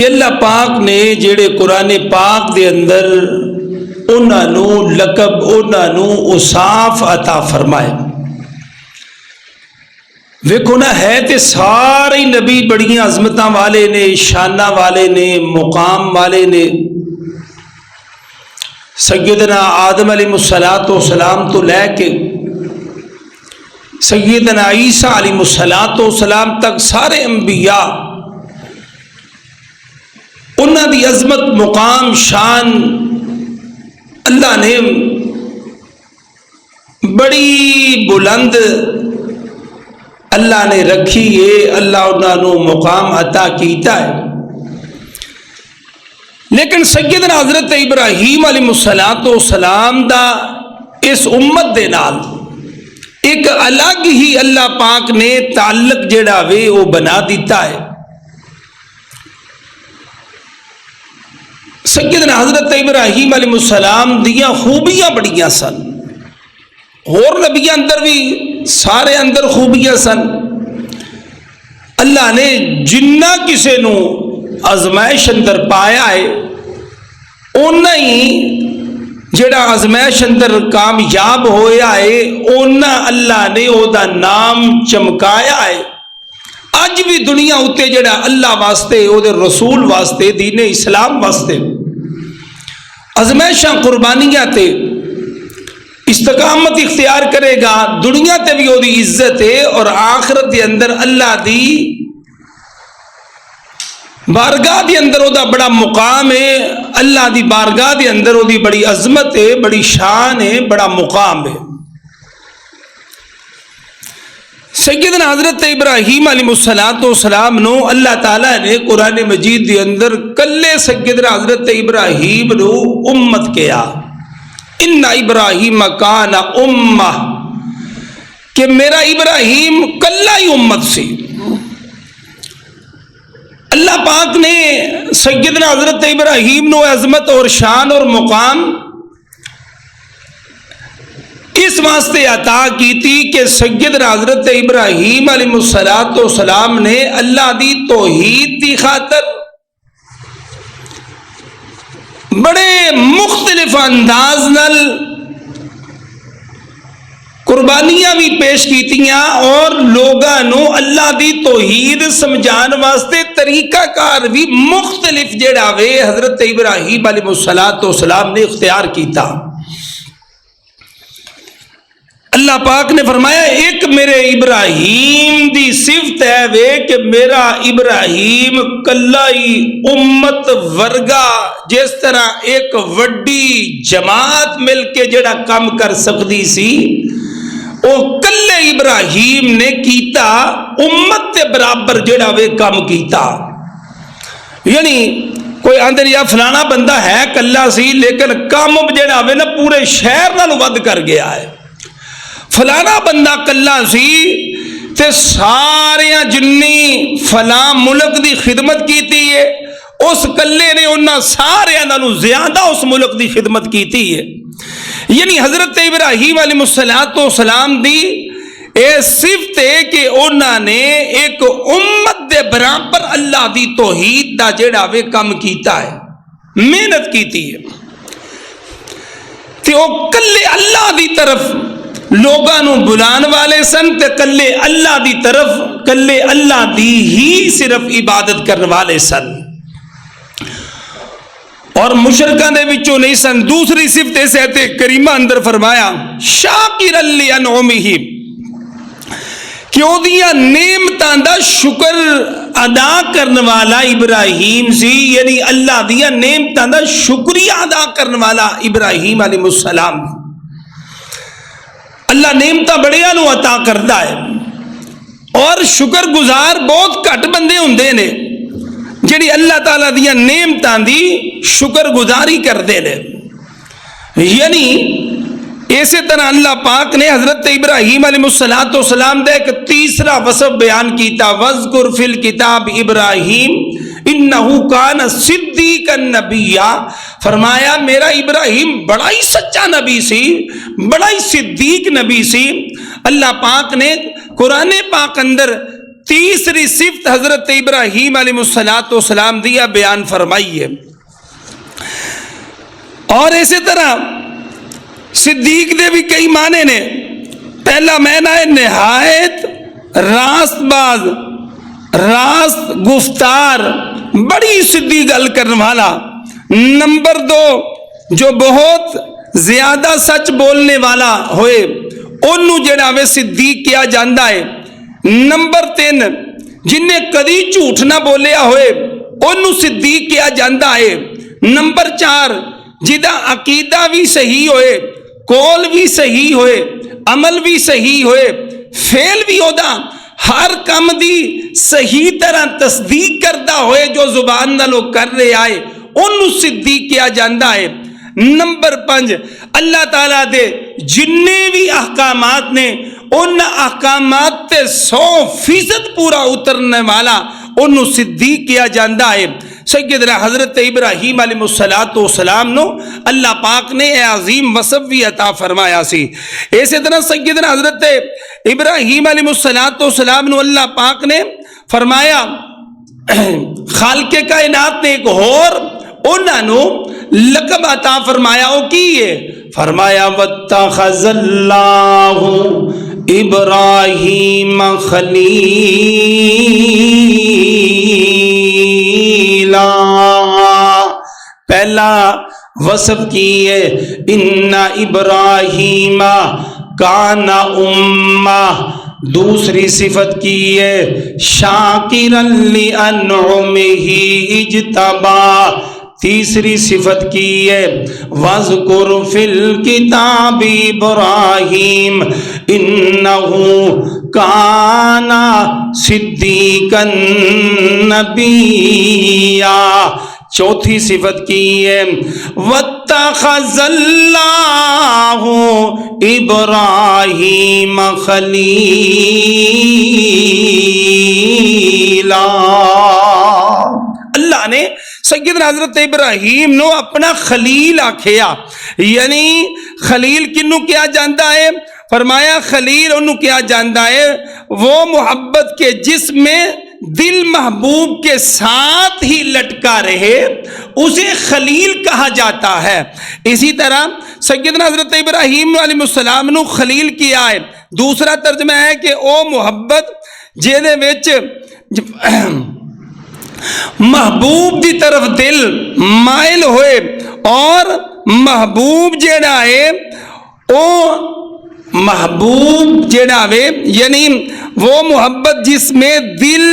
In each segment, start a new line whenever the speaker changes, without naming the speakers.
اللہ پاک نے جڑے قرآن پاک دے اندر انہاں نو لقب انہاں نو اوصاف عطا فرمائے. ویکھو نا ہے تے سارے نبی بڑیاں عظمتاں والے نے، شاناں والے نے، مقام والے نے. سیدنا آدم علیہ السلام تو لے کے سیدنا عیسیٰ علیہ السلام تک سارے انبیاء انہاں دی عظمت، مقام، شان اللہ نے بڑی بلند اللہ نے رکھی ہے. اللہ انہاں نو مقام عطا کیتا ہے. لیکن سیدنا حضرت ابراہیم علیہ السلام دا اس امت دے نال ایک الگ ہی اللہ پاک نے تعلق جڑا وے وہ بنا دیتا ہے. سیدنا حضرت ابراہیم علیہ السلام دیاں خوبیاں بڑیاں سن، اور نبیاں اندر بھی سارے اندر خوبیاں سن. اللہ نے جنہ کسے نو آزمائش اندر پایا ہے اونا ہی جڑا آزمائش اندر کامیاب ہویا ہے اونا اللہ نے او دا نام چمکایا ہے. اج بھی دنیا اتے جڑا اللہ واسطے او دے رسول واسطے دین اسلام واسطے آزمائشاں قربانیاں تے استقامت اختیار کرے گا، دنیا تے بھی او دی عزت ہے اور آخرت دے اندر اللہ دی بارگاہ دے اندر او دا بڑا مقام ہے. اللہ دی بارگاہ دے اندر او دی بڑی عظمت ہے، بڑی شان ہے، بڑا مقام ہے. سیدنا حضرت ابراہیم علیہ السلام نو اللہ تعالیٰ نے قرآن مجید دے اندر کلے سیدنا حضرت ابراہیم نو امت کیا. ان ابراہیم کان امہ، کہ میرا ابراہیم کلا ہی امت سی. اللہ پاک نے سیدنا حضرت ابراہیم نو عظمت اور شان اور مقام اس واسطے عطا کی تھی کہ سیدنا حضرت ابراہیم علیہ السلام نے اللہ دی توحید دی خاطر بڑے مختلف انداز نال قربانیاں بھی پیش کیتیاں اور لوگاں نو اللہ دی توحید سمجھان واسطے طریقہ کار بھی مختلف جڑا وے حضرت ابراہیم علیہ السلام نے اختیار کیتا. اللہ پاک نے فرمایا ایک میرے ابراہیم دی صفت ہے وے کہ میرا ابراہیم کلا ہی امت ورگا جس طرح ایک وڈی جماعت مل کے جڑا کام کر سکتی سی او کلے ابراہیم نے کیتا، امت کے برابر جڑا وے کام کیتا. یعنی کوئی اندر یا فلانا بندہ ہے کلا سی لیکن کام جڑا وے نا پورے شہر نال ود کر گیا ہے. فلانا بندہ کلا سی تے سارے جنی فلاں ملک دی خدمت کیتی ہے، اس کلے نے انہاں سارے نالوں زیادہ اس ملک دی خدمت کیتی ہے. یعنی حضرت ابراہیم علیہ السلام دی اے صفت ہے کہ انہاں نے ایک امت دے برابر اللہ دی توحید دا جڑا وے کام کیتا ہے، محنت کیتی ہے. تے او کلے اللہ دی طرف لوگاں نو بلان والے سن تے کلے اللہ دی طرف کلے اللہ دی ہی صرف عبادت کرنے والے سن اور مشرکاں دے وچوں نہیں سن. دوسری صفت اس ایت کریمہ اندر فرمایا شاکر لانعمہ، کہ او دیاں نعمتاں دا شکر ادا کرنے والا ابراہیم سی. یعنی اللہ دیاں نعمتاں دا شکریہ ادا کرنے والا ابراہیم علیہ السلام. اللہ نعمتاں بڑیاں نو عطا کرتا ہے اور شکر گزار بہت گھٹ بندے ہوندے نے جڑی اللہ تعالیٰ دیاں نعمتاں دی شکر گزاری کردے نے. یعنی اسی طرح اللہ پاک نے حضرت ابراہیم علیہ السلام دے ایک تیسرا وصف بیان کیتا، وَاذْكُرْ فِي الْكِتَابِ ابراہیم انہو کان صدیقا نبیّا. فرمایا میرا ابراہیم بڑا ہی سچا نبی سی، بڑا ہی صدیق نبی سی. اللہ پاک نے قرآن پاک اندر تیسری صفت حضرت ابراہیم علیہ السلام دیا بیان فرمائیے. اور اسی طرح صدیق دے بھی کئی معنی نے. پہلا معنی ہے نہایت راست باز، راست گفتار، بڑی سیدھی گل کرنے والا. نمبر 2 جو بہت زیادہ سچ بولنے والا ہوئے انہوں جڑا وے صدیق کیا جاندہ ہے. نمبر 3 جنہیں کدی جھوٹ نہ بولیا ہوئے انہوں صدیق کیا جاندہ ہے. نمبر 4 جدا عقیدہ بھی صحیح ہوئے، قول بھی صحیح ہوئے، عمل بھی صحیح ہوئے، فعل بھی ہودا ہر کام دی صحیح طرح تصدیق کردہ ہوئے جو زبان نہ لوگ کر رہے آئے انہوں صدیق کیا جاندہ ہے. نمبر 5 اللہ تعالیٰ دے جننے بھی احکامات نے ان احکامات تے 100% پورا اترنے والا انہوں صدیق کیا جاندہ ہے. سیدنا حضرت ابراہیم علیہ السلام نو اللہ پاک نے عظیم وصف بھی عطا فرمایا سی. اسی طرح سیدنا حضرت ابراہیم علیہ السلام نو اللہ پاک نے فرمایا خالق کائنات نے ایک اور انہوں نے لقب عطا فرمایا وہ کی ہے. فرمایا وَاتَّخَذَ اللَّهُ ابراہیم خلیلا. پہلا وصف کی ہے ان ابراہیم کان امہ. دوسری صفت کی ہے شاکرا لانعمہ اجتبا. تیسری صفت کی ہے وَاذْكُرْ فِي الْكِتَابِ إِبْرَاهِيمَ إِنَّهُ كَانَ صِدِّيقًا نَبِيًّا. چوتھی صفت کی ہے وَاتَّخَذَ اللَّهُ إِبْرَاهِيمَ خَلِيلًا. اللہ نے سیدنا حضرت ابراہیم نو اپنا خلیل آکھیا. یعنی خلیل کنو کیا جاندہ ہے؟ فرمایا خلیل انہوں کیا جاندہ ہے وہ محبت کے جس میں دل محبوب کے ساتھ ہی لٹکا رہے اسے خلیل کہا جاتا ہے. اسی طرح سیدنا حضرت ابراہیم علیہ السلام نو خلیل کیا ہے. دوسرا ترجمہ ہے کہ او محبت جیدے وچ محبوب دی طرف دل مائل ہوئے اور محبوب جیڑا ہے او محبوب جیڑا ہے یعنی وہ محبت جس میں دل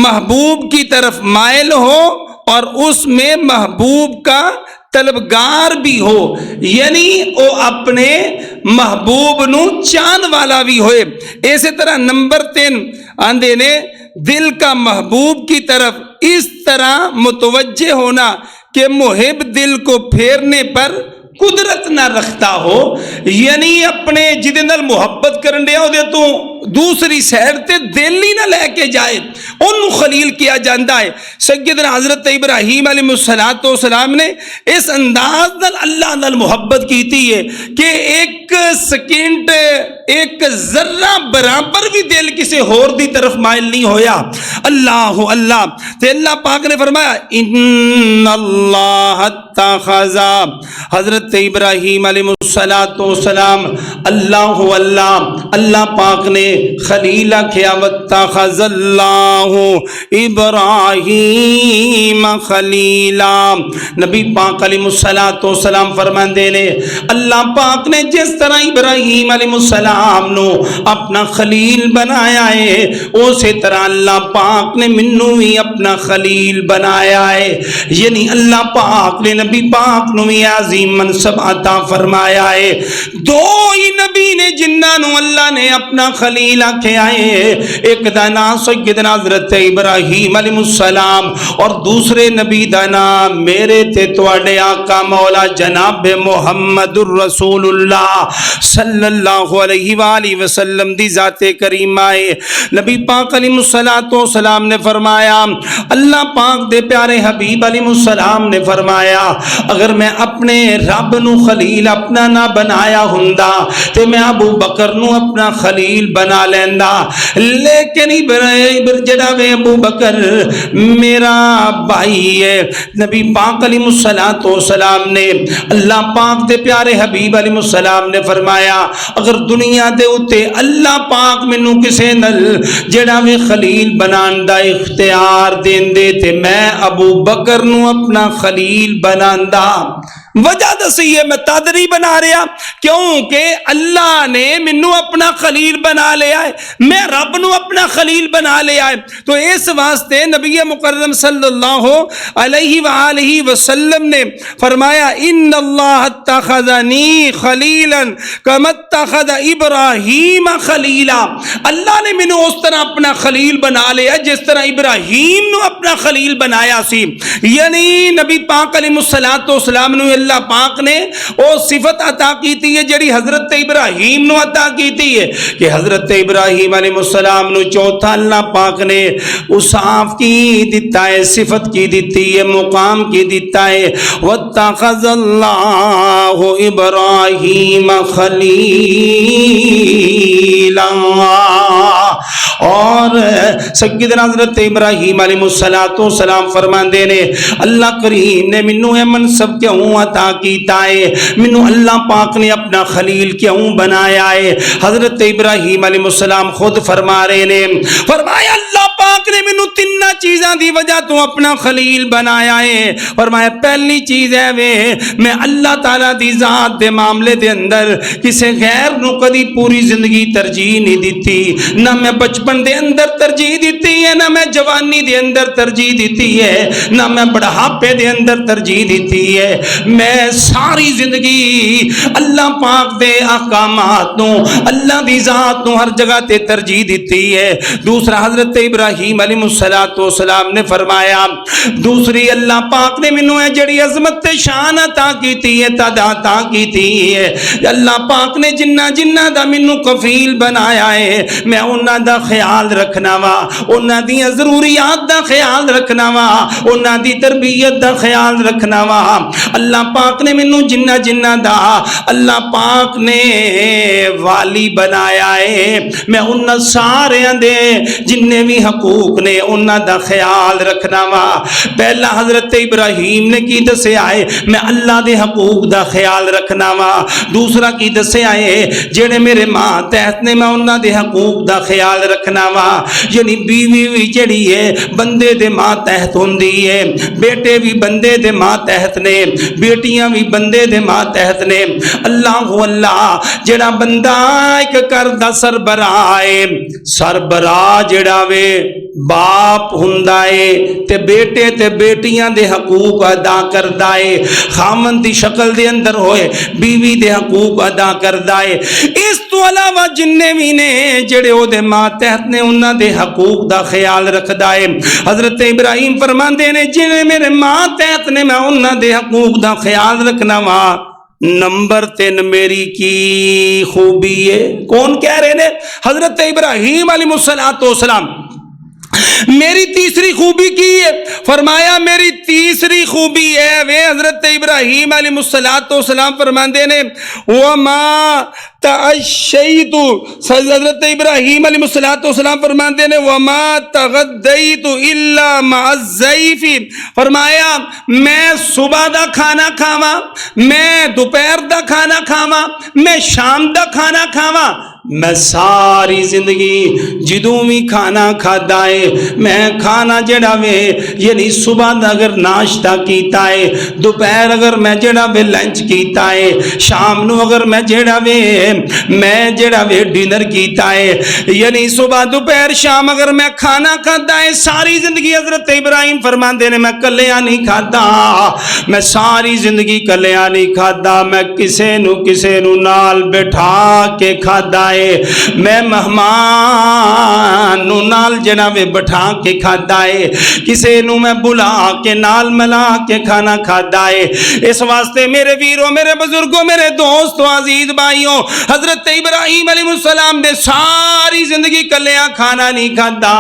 محبوب کی طرف مائل ہو اور اس میں محبوب کا طلبگار بھی ہو. یعنی وہ اپنے محبوب نو چاند والا بھی ہوئے. اسی طرح نمبر 3 آندے نے دل کا محبوب کی طرف اس طرح متوجہ ہونا کہ محب دل کو پھیرنے پر قدرت نہ رکھتا ہو. یعنی اپنے جدے نال محبت کرن دیا ہو دے تو دوسری سائڈ تے دل ہی نہ لے کے جائے انہوں خلیل کیا جاندہ ہے. سیدنا حضرت ابراہیم علیہ السلام نے اس انداز نال اللہ نال محبت کیتی ہے کہ ایک سیکنڈ ایک ذرہ برابر بھی دل کسی اور دی طرف مائل نہیں ہویا. اللہ اللہ تے اللہ پاک نے فرمایا ان اللہ اتخذ. حضرت ابراہیم علیہ السلام اللہ پاک نے خلیلہ کیا واتخذ اللہ ابراہیم خلیلا. نبی پاک علیہ السلام فرماندے نے اللہ پاک نے جس طرح ابراہیم علیہ السلام نو اپنا خلیل بنایا ہے اسی طرح اللہ پاک نے منو ہی اپنا خلیل بنایا ہے. یعنی اللہ پاک نے نبی پاک نو ہی عظیم منصب عطا فرمایا ہے. دو ہی نبی نے جنہاں نو اللہ نے اپنا خلیل آکھے آئے. ایک دا نام سیدنا حضرت ابراہیم علیہ السلام اور دوسرے نبی دا نام میرے تے تواڈے آقا مولا جناب محمد الرسول اللہ صلی اللہ علیہ علیہ وآلہ وسلم دی ذات کریمہ ہے۔ نبی پاک علیہ السلام نے فرمایا، اللہ پاک دے پیارے حبیب علیہ السلام نے فرمایا، اگر میں اپنے رب نو خلیل اپنا نہ بنایا ہوندا تے میں ابو بکر نو اپنا خلیل بنا لیندا، لیکن جڑا وے ابو بکر میرا بھائی ہے۔ نبی پاک علیہ السلام نے اللہ پاک دے پیارے حبیب علیہ السلام نے فرمایا، اگر دنیا دے اتے اللہ پاک مینوں کسے نل جڑا وے خلیل بنان دا اختیار دین دے تے میں ابو بکر نو اپنا خلیل بناندا۔ وجہ دسی ہے، میں تادری بنا رہا کیونکہ اللہ نے منو اپنا خلیل بنا لیا ہے، میں رب نو اپنا خلیل بنا لیا ہے۔ تو اس واسطے نبی مکرم صلی اللہ علیہ وآلہ وسلم نے فرمایا، ان اللہ اتخذنی خلیلا کما اتخذ ابراہیم خلیلا، اللہ نے منو اس طرح اپنا خلیل بنا لیا جس طرح ابراہیم نو اپنا خلیل بنایا سی۔ یعنی نبی پاک علیہ السلام نو اللہ پاک نے او صفت عطا کیتی ہے جڑی حضرت ابراہیم نو عطا کیتی ہے کہ حضرت ابراہیم علیہ السلام نو چوتھا اللہ پاک نے اوصاف کی دیتا ہے، صفت کی دیتی ہے، مقام کی دیتا ہے، واتخذ اللہ ابراہیم خلیلا، اور سیدنا حضرت ابراہیم علیہ السلام فرماندے نے اللہ کریم نے منو یہ منصب کیوں عطا کیتا ہے، منو اللہ پاک نے اپنا خلیل کیوں بنایا ہے۔ حضرت ابراہیم علیہ السلام خود فرما رہے نے، فرمایا اللہ پاک نے منو تین چیزاں دی وجہ تو اپنا خلیل بنایا ہے۔ فرمایا پہلی چیز ہے وے میں اللہ تعالیٰ دی ذات دے معاملے دے اندر کسے غیر نو کدی پوری زندگی ترجیح نہیں دیتی، نہ میں بچپن دے اندر ترجیح دیتی ہے، نہ میں جوانی دے اندر ترجیح دیتی ہے، نہ میں بڑھاپے دے اندر ترجیح دیتی ہے، میں ساری زندگی اللہ پاک دے احکامات نو، اللہ دی ذات نو ہر جگہ تے ترجیح دیتی ہے۔ دوسرا حضرت ابراہیم علیہ السلام نے فرمایا، دوسری اللہ پاک نے منو ہے جڑی عظمت تے شان عطا کیتی ہے، عطا کیتی ہے، اللہ پاک نے جنہ جنہ دا منو کفیل بنایا ہے میں انہاں دا خیال رکھنا وا، انہاں دی ضروریات دا خیال رکھنا وا، انہاں دی تربیت دا خیال رکھنا وا۔ اللہ پاک نے منو جنہ جنہ دا اللہ پاک نے والی بنایا ہے میں انہاں سارے دے جننے بھی حقوق نے انہاں دا خیال رکھنا وا۔ پہلا حضرت ابراہیم نے کی دسے آئے میں اللہ دے حقوق دا خیال رکھنا وا، دوسرا کی دسے آئے جڑے میرے ماں تحت نے میں انہاں دے حقوق دا خیال رکھنا وا، یعنی بیوی بھی جڑی ہے بندے دے ماں تحت ہوندی ہے، بیٹے بھی بندے دے ماں تحت نے، بیٹیاں بھی بندے دے ماں تحت نے۔ اللہ جڑا بندہ ایک کردہ سربراہ جڑا وے باپ ہوندا ہے تے بیٹے تے بیٹیاں دے حقوق ادا کردا ہے، خامن دی شکل دے اندر ہوئے بیوی دے حقوق ادا کردا ہے۔ اس تو علاوہ جننے بھی نے جڑے او دے ماں تحت نے انہاں دے حقوق دا خیال رکھدا ہے۔ حضرت ابراہیم فرماندے نے جنہیں میرے ماں تحت نے میں انہاں دے حقوق دا خیال رکھنا وا۔ نمبر 3 میری کی خوبی ہے، کون کہہ رہے نے؟ حضرت ابراہیم علیہ السلام۔ میری تیسری خوبی کی ہے؟ فرمایا میری تیسری خوبی ہے وہ حضرت ابراہیم علیہ السلام فرماندے نے وما تعشیت، حضرت ابراہیم علیہ السلام فرماندے نے وما تغدیت الا مع الضیف، فرمایا میں صبح دا کھانا کھاواں، میں دوپہر دا کھانا کھاواں، میں شام دا کھانا کھاواں، میں ساری زندگی جدوں بھی کھانا کھادا ہے میں کھانا جڑا وے یعنی صبح دا اگر ناشتہ کیتا ہے، دوپہر اگر میں جڑا وے لنچ کیتا ہے، شام نو اگر میں جڑا وے ڈنر کیتا ہے، یعنی صبح دوپہر شام اگر میں کھانا کھادا ہے ساری زندگی حضرت ابراہیم فرماندے نے میں کلیاں نہیں کھادا، میں ساری زندگی کلیاں نہیں کھادا، میں کسے نو نال بٹھا کے کھادا ہے، میں مہمان نو نال جناب بٹھا کے کھادا ہے، کسے نو میں بلا کے نال ملا کے کھانا کھادا ہے۔ اس واسطے میرے ویروں، میرے بزرگوں، میرے دوستوں، عزیز بھائیوں، حضرت ابراہیم علیہ السلام نے ساری زندگی کلیاں کھانا نہیں کھادا۔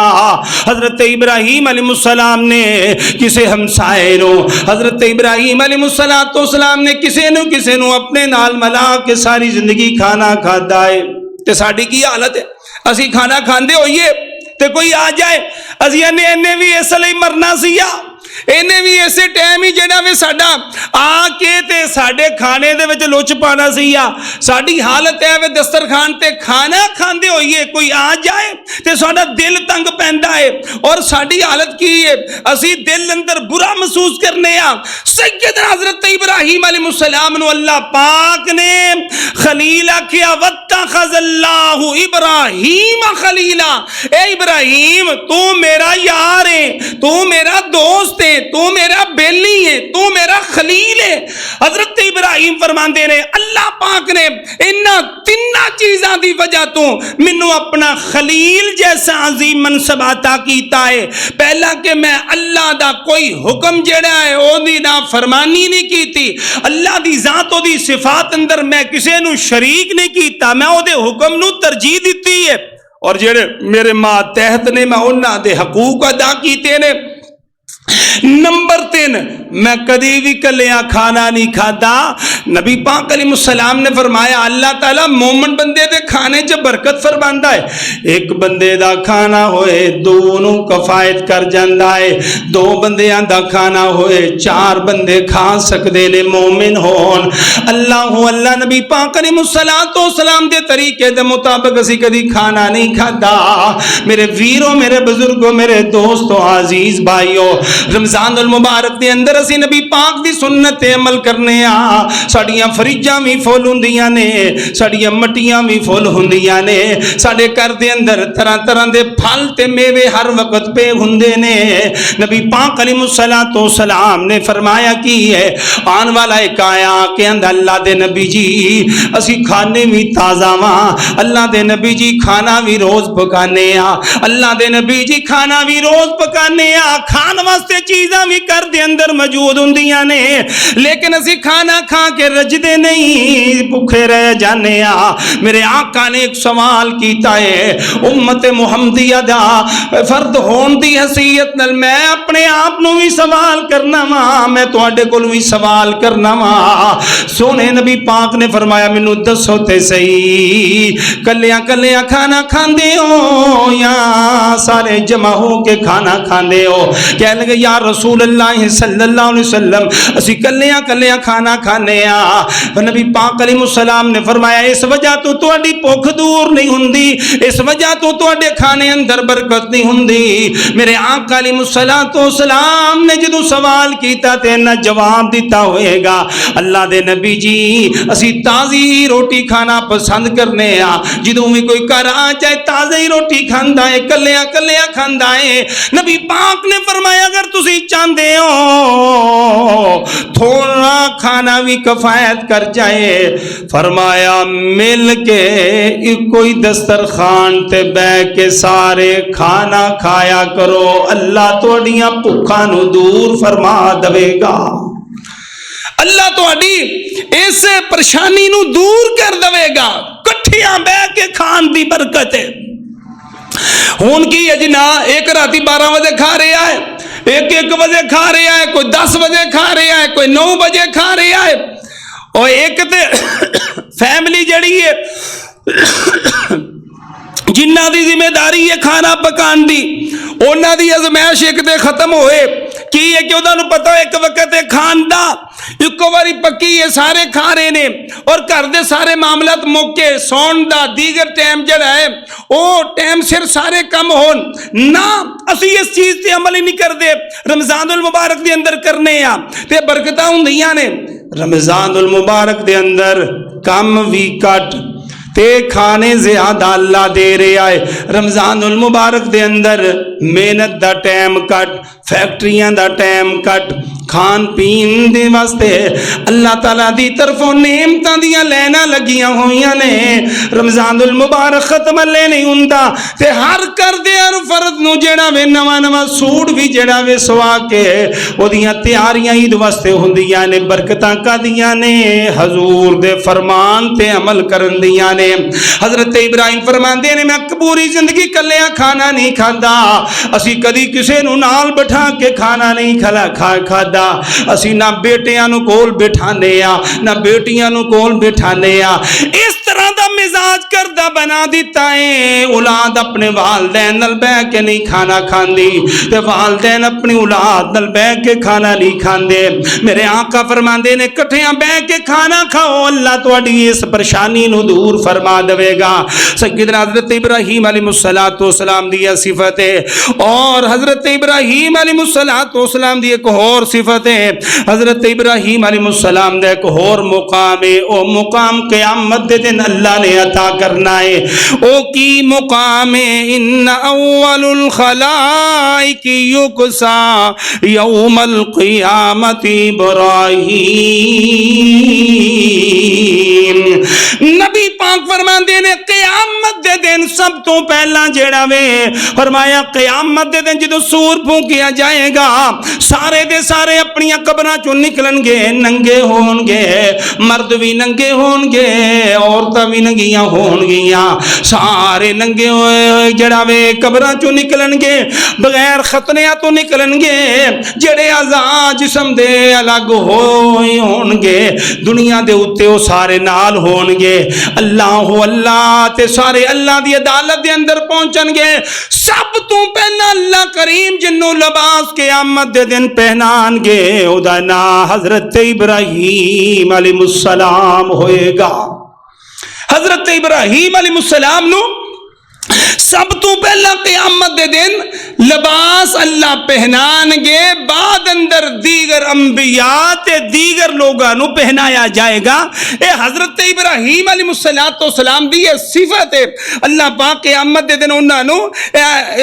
حضرت ابراہیم علیہ السلام نے کسے ہمسائے نو، حضرت ابراہیم علیہ السلام نے کسے نو اپنے نال ملا کے ساری زندگی کھانا کھادا ہے۔ تے ساڈی کی حالت ہے؟ اسی کھانا کھاندے ہوئیے تے کوئی آ جائے، اسی انہیں بھی اس لیے مرنا سیا، انہیں بھی اسے ٹائم ہی جڑا وے ساڈا آ کے تے ساڈے کھانے دے وچ لوچ پانا سیا۔ ساڈی حالت ہے وے دسترخوان تے کھانا کھاندے ہوئیے کوئی آ جائے تے ساڈا دل تنگ پیندا ہے، اور ساڈی حالت کی ہے؟ اسی دل اندر برا محسوس کرنے آ۔ سیدنا حضرت ابراہیم علیہ السلام نو اللہ پاک نے خلیل آکھیا، واتخذ اللہ ابراہیم خلیلا، اے ابراہیم تو میرا یار ہے، تو میرا دوست ہے، تو میرا بیلی ہے، تو میرا خلیل ہے۔ حضرت ابراہیم فرماندے نے اللہ پاک نے انہاں تیناں چیزاں دی وجہ تو مینوں اپنا خلیل جیسا عظیم منصب عطا کیتا ہے۔ پہلا کہ میں اللہ دا کوئی حکم جڑا ہے او دی نافرمانی نہیں کیتی، اللہ دی ذات او دی صفات اندر میں کسے نو شریک نہیں کیتا، میں او دے حکم نو ترجیح دیتی ہے، اور جڑے میرے ماتحت نے میں انہاں دے حقوق ادا کیتے نے۔ نمبر 3، میں کدی بھی کلیاں کھانا نہیں کھادا۔ نبی پاک علیہ السلام نے فرمایا اللہ تعالیٰ مومن بندے دے کھانے چ برکت فرماندا ہے، ایک بندے دا کھانا ہوئے دونوں کفایت کر جاندا ہے، 2 بندیاں دا کھانا ہوئے 4 بندے کھا سکدے نے مومن ہون۔ اللہ نبی پاک علیہ السلام دے طریقے دے مطابق اسی کدی کھانا نہیں کھادا۔ میرے ویروں، میرے بزرگوں، میرے دوستوں، عزیز بھائیوں، رمضان المبارک دے اندر اسی نبی پاک دی سنت عمل کرنے آ۔ ساڈیاں فریجاں بھی فل ہوندیاں نے، ساڈیاں مٹیاں بھی فل ہوندیاں نے، ساڈے گھر دے اندر طرح طرح دے پھل تے میوے ہر وقت پے ہوندے نے۔ نبی پاک علیہ السلام نے فرمایا کی ہے، آن والا ایک آیا کہ اللہ دے نبی جی اسی کھانے بھی تازہ واں، اللہ دے نبی جی کھانا بھی روز پکانے آ، اللہ دے نبی جی کھانا بھی روز پکانے آ، کھان واسطے چیزاں بھی کر دے اندر موجود ہوندیاں نے، لیکن اسی کھانا کھا کے رجدے نہیں، بھوکے رہ جانے آ۔ میرے آقا نے ایک سوال کیتا ہے، امت محمدیہ دا فرد ہون دی حیثیت نال میں اپنے آپ نو بھی سوال کرنا وا، میں تواڈے کول بھی سوال کرنا وا۔ سونے نبی پاک نے فرمایا مینوں دسو تے صحیح، کلیاں کلیاں کھانا کھاندے ہو یا سارے جمع ہو کے کھانا کھاندے ہو؟ کہنے لگے یا رسول اللہ صلی اللہ علیہ وسلم اسی کلیاں کلیاں کھانا کھانے آ۔ نبی پاک علیہ السلام نے فرمایا اس وجہ تو تواڈی بھوک دور نہیں ہوندی، اس وجہ تو تواڈے کھانے اندر برکت نہیں ہوندی۔ میرے آقا علیہ السلام نے جدو سوال کیتا تے نہ جواب دیتا ہوئے گا، اللہ دے نبی جی اسی تازی روٹی کھانا پسند کرنے آ، جدو بھی کوئی گھر آ جائے تازی روٹی کھاندا ہے، کلیاں کلیاں کھاندا ہے۔ نبی پاک نے فرمایا اگر تسی چاہندے ہو تھوڑا کھانا بھی کفایت کر جائے، فرمایا مل کے کوئی دسترخوان تے بے کے سارے کھانا کھایا کرو، اللہ تواڈیاں بھوکاں نو دور فرما دے گا، اللہ تواڈی اس پریشانی نو دور کر دے گا۔ کٹھیاں بے کے کھان دی برکت ہے۔ ہون کی ہے جنا ایک راتی 12 بجے کھا رہا ہے، ایک بجے کھا رہا ہے، کوئی 10 بجے کھا رہا ہے، کوئی 9 بجے کھا رہا ہے، اور ایک تے فیملی جڑی ہے جنہ دی ذمہ داری ہے کھانا پکان دی، انہاں دی ازمائش ایک تے ختم ہوئے کی ہے کہ انہاں نوں پتہ ایک وقت کھان دا ایک باری پکی ہے، سارے کھا رہے نے، اور گھر دے سارے معاملات موقع سون دا دیگر ٹائم جڑا ہے او ٹائم سر سارے کم ہون نہ، اسی اس چیز تے عمل ہی نہیں کر دے۔ رمضان المبارک دے اندر کرنے آ تے برکتاں ہوندیاں نے، رمضان المبارک دے اندر کم وی کٹ تے کھانے زیادہ اللہ دے رہے آئے۔ رمضان المبارک دے اندر محنت دا ٹائم کٹ فیکٹریاں دا ٹائم کٹ کھان پین دے واسطے اللہ تعالیٰ دی طرفوں نعمتاں دیاں لینا لگیاں ہوئیاں نے رمضان المبارک ختم لے نہیں ہوندا تے ہر کر دے ہر فرد نو جڑا وے نواں نواں سوٹ بھی جڑا وے سوا کے او دیاں تیاریاں عید واسطے ہوندیاں نے برکتاں کادیاں نے حضور دے فرمان تے عمل کرن دیاں نے حضرت ابراہیم فرماندے نے میں پوری زندگی کلیاں کھانا نہیں کھاندا اسی کدی کسے نو نال بٹھا کے کھانا نہیں کھادا اسی نہ بیٹیاں نو کول بٹھانے نہ بیٹیاں نو کول بٹھانے اس طرح دا مزاج کردہ بنا دیتا ہے اولاد اپنے والدین نال بیٹھ کے نہیں کھانا کھاندی تے والدین اپنی اولاد نال بیٹھ کے کھانا نہیں کھاندے میرے آقا فرماندے نے کٹھیاں بیٹھ کے کھانا کھاؤ اللہ تواڈی اس پریشانی نو دور فرما دے گا سیدنا حضرت ابراہیم علیہ السلام دی صفت ہے اور حضرت ابراہیم علیہ السلام دی ایک اور صفت ہے حضرت ابراہیم علیہ السلام دے ایک اور مقام ہے او مقام قیامت دے دن اللہ نے عطا کرنا ہے او کی مقام ہے ان اول الخلائق یکسا یوم القیامت ابراہیم نبی پاک فرماندے نے قیامت دے دن سب تو پہلا جیڑا وے فرمایا قیامت دے دن جدو سور پھونکیا جائے گا سارے دے سارے اپنی قبراں چوں نکلن گے ننگے ہون گے مرد بھی ننگے ہون گے عورتاں بھی ننگیاں ہون گیاں سارے ننگے ہوئے جڑا وے قبراں چوں نکلن گے بغیر ختنیاں تو نکلن گے جڑے اعضاء جسم دے الگ ہوئے ہون گے دنیا دے اوتے او سارے نال ہون گے اللہ تے سارے اللہ دی عدالت دے اندر پہنچن گے سب تو پہلا اللہ کریم جنو لباس قیامت دے دن پہنان گے او دا نام حضرت ابراہیم علیہ السلام ہوئے گا حضرت ابراہیم علیہ السلام نو سب تو پہلا قیامت دے دن لباس اللہ پہنان گے بعد اندر دیگر انبیاء تے دیگر لوگاں نو پہنایا جائے گا اے حضرت ابراہیم علیہ السلام دی یہ صفت ہے اللہ پاک قیامت دے دن انہاں نو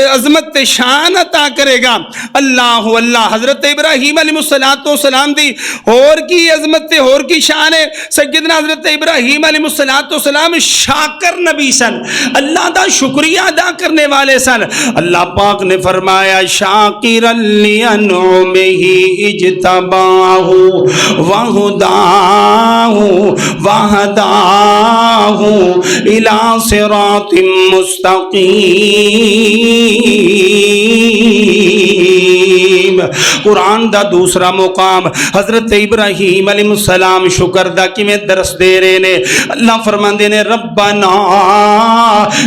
عظمت شان عطا کرے گا اللہ حضرت ابراہیم علیہ السلام دی اور کی عظمت اور کی شان ہے سیدنا حضرت ابراہیم علیہ السلام شاکر نبی سن اللہ دا شکریہ ادا کرنے والے سن اللہ پاک نے فرمایا شاکرا لانعمہ اجتباہ وہداہ الی صراط مستقیم قرآن دا دوسرا مقام حضرت ابراہیم علیہ السلام شکر دا کی میں درس دے رہے نے اللہ فرماندے نے ربنا